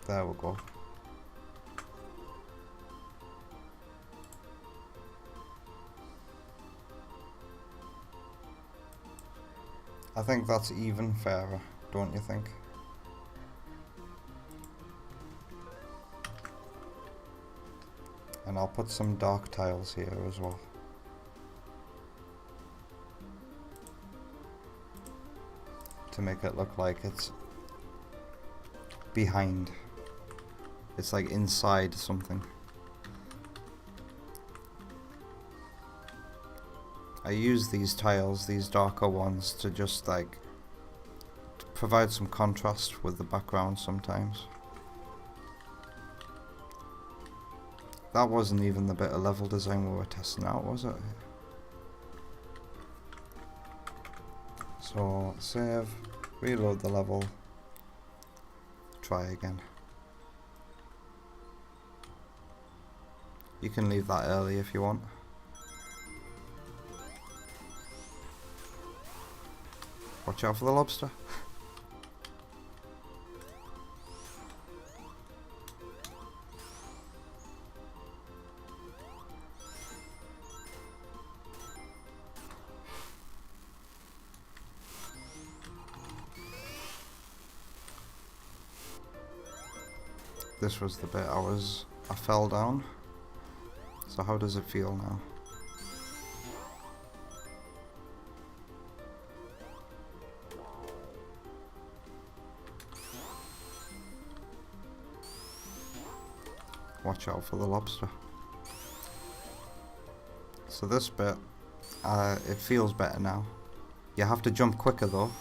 There we go. I think that's even fairer, don't you think? And I'll put some dark tiles here as well. To make it look like it's behind. It's like inside something. I use these tiles, these darker ones, to just like to provide some contrast with the background sometimes. That wasn't even the bit of level design we were testing out, was it? So save, reload the level, try again. You can leave that early if you want. Watch out for the lobster. This was the bit I fell down. So how does it feel now? Watch out for the lobster. So this bit, it feels better now. You have to jump quicker though.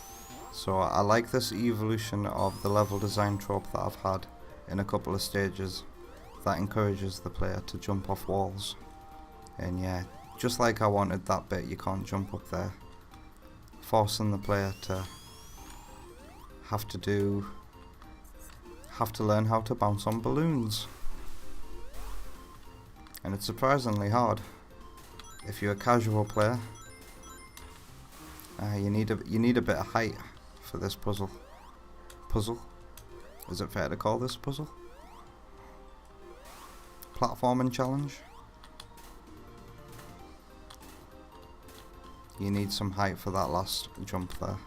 So I like this evolution of the level design trope that I've had in a couple of stages that encourages the player to jump off walls. And yeah, just like I wanted that bit, you can't jump up there. Forcing the player to have to learn how to bounce on balloons. And it's surprisingly hard. If you're a casual player, you need a bit of height for this puzzle. Is it fair to call this puzzle? Platforming challenge. You need some height for that last jump there.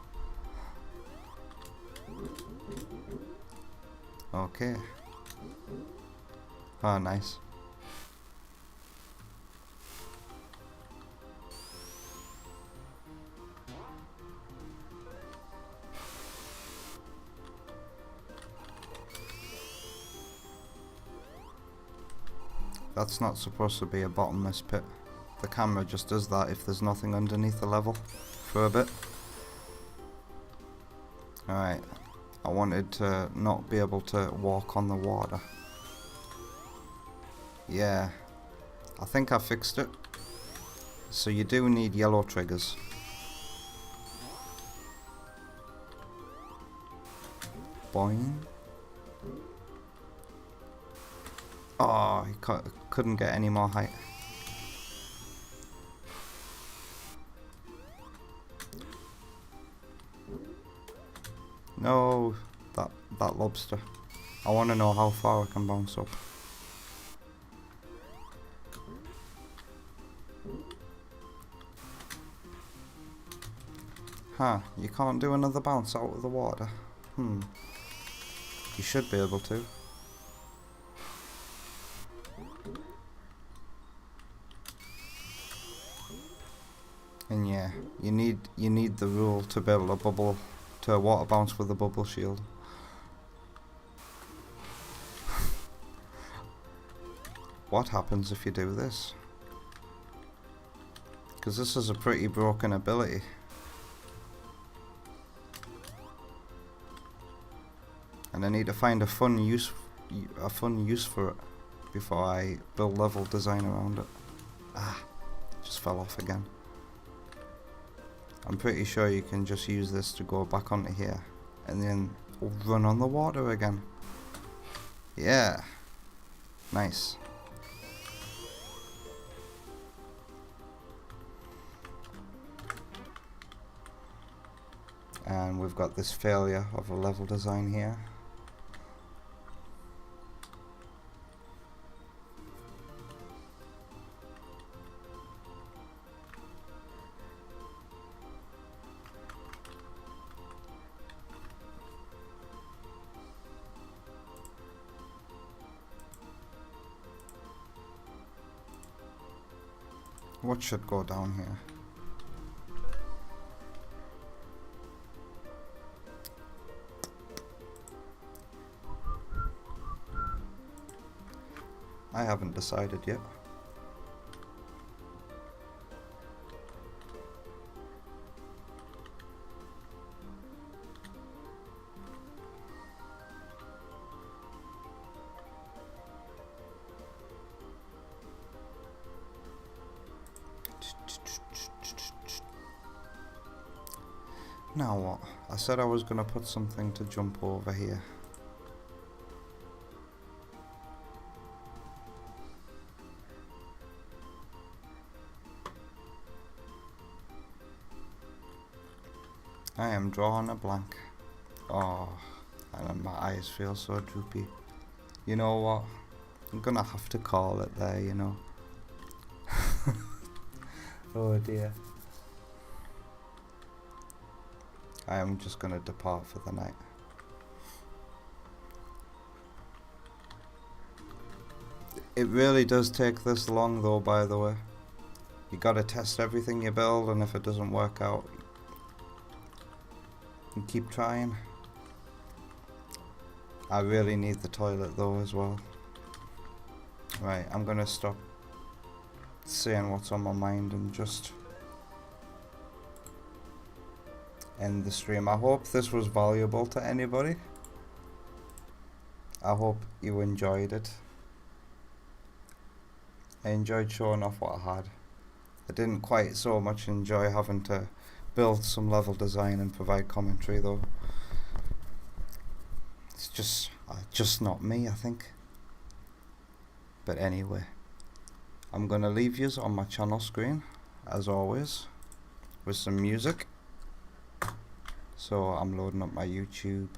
Okay. Oh, nice. That's not supposed to be a bottomless pit. The camera just does that if there's nothing underneath the level for a bit. Alright, I wanted to not be able to walk on the water. Yeah, I think I fixed it. So you do need yellow triggers. Boing. Oh, he couldn't get any more height. No, that lobster. I want to know how far I can bounce up. Huh, you can't do another bounce out of the water. You should be able to. And yeah, you need the rule to be able to water bounce with a bubble shield. What happens if you do this? Because this is a pretty broken ability. And I need to find a fun use for it before I build level design around it. Just fell off again. I'm pretty sure you can just use this to go back onto here and then run on the water again. Yeah, nice. And we've got this failure of a level design here. What should go down here? I haven't decided yet. Now what? I said I was gonna put something to jump over here. I am drawing a blank. Oh, and my eyes feel so droopy. You know what? I'm gonna have to call it there, you know. Oh dear. I am just gonna depart for the night. It really does take this long though, by the way. You gotta test everything you build, and if it doesn't work out, you keep trying. I really need the toilet though as well. Right, I'm gonna stop saying what's on my mind and just end the stream. I hope this was valuable to anybody. I hope you enjoyed it. I enjoyed showing off what I had. I didn't quite so much enjoy having to build some level design and provide commentary though. It's just not me, I think. But anyway, I'm gonna leave yous on my channel screen as always with some music. So I'm loading up my YouTube.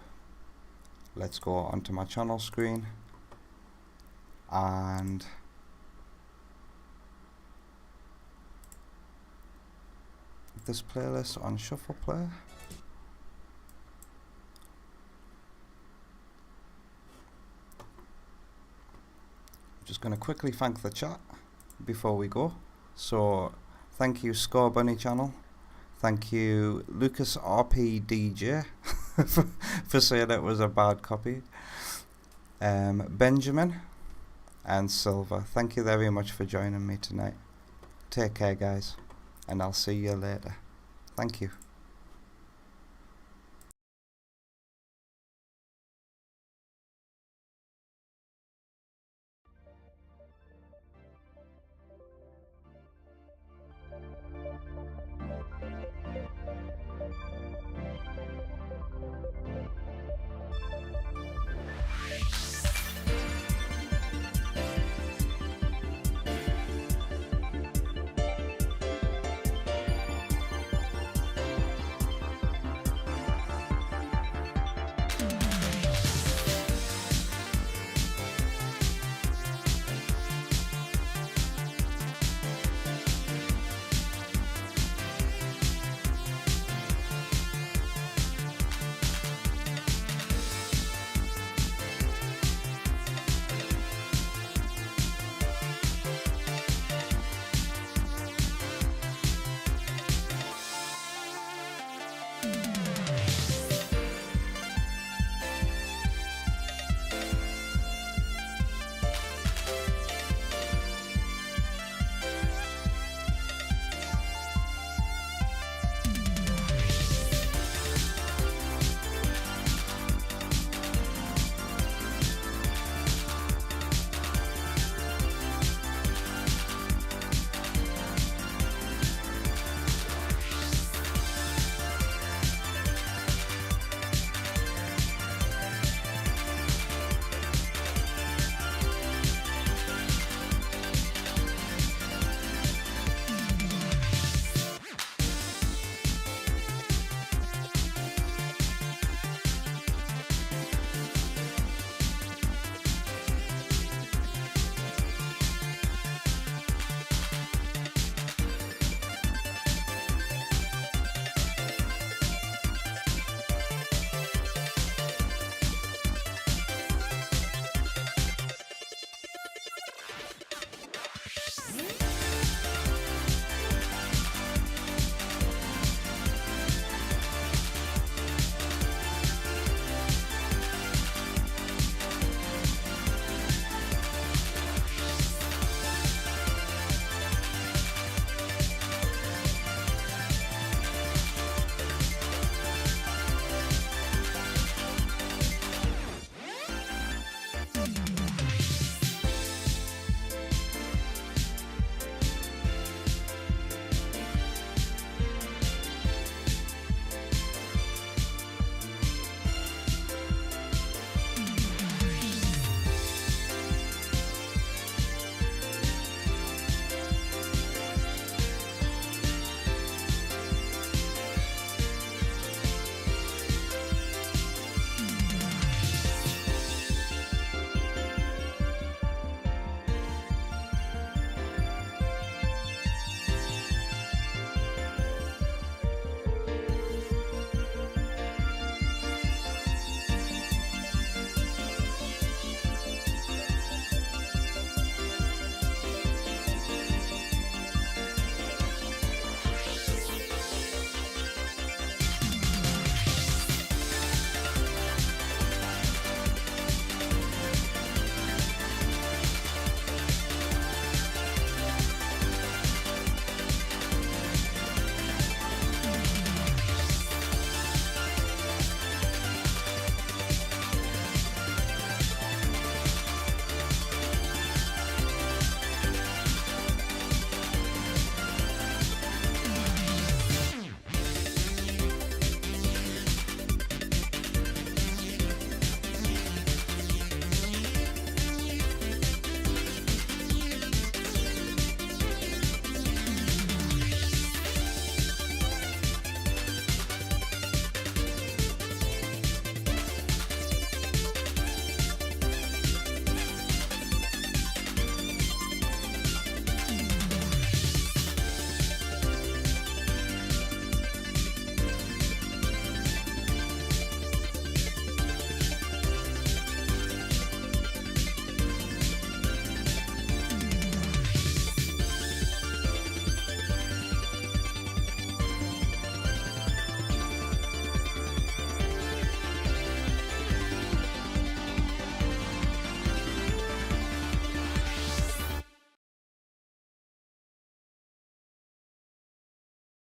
Let's go onto my channel screen and this playlist on shuffle play. I'm just going to quickly thank the chat before we go. So thank you Score Bunny channel, thank you Lucas RPDJ for saying it was a bad copy, Benjamin and Silver, thank you very much for joining me tonight. Take care guys, and I'll see you later. Thank you.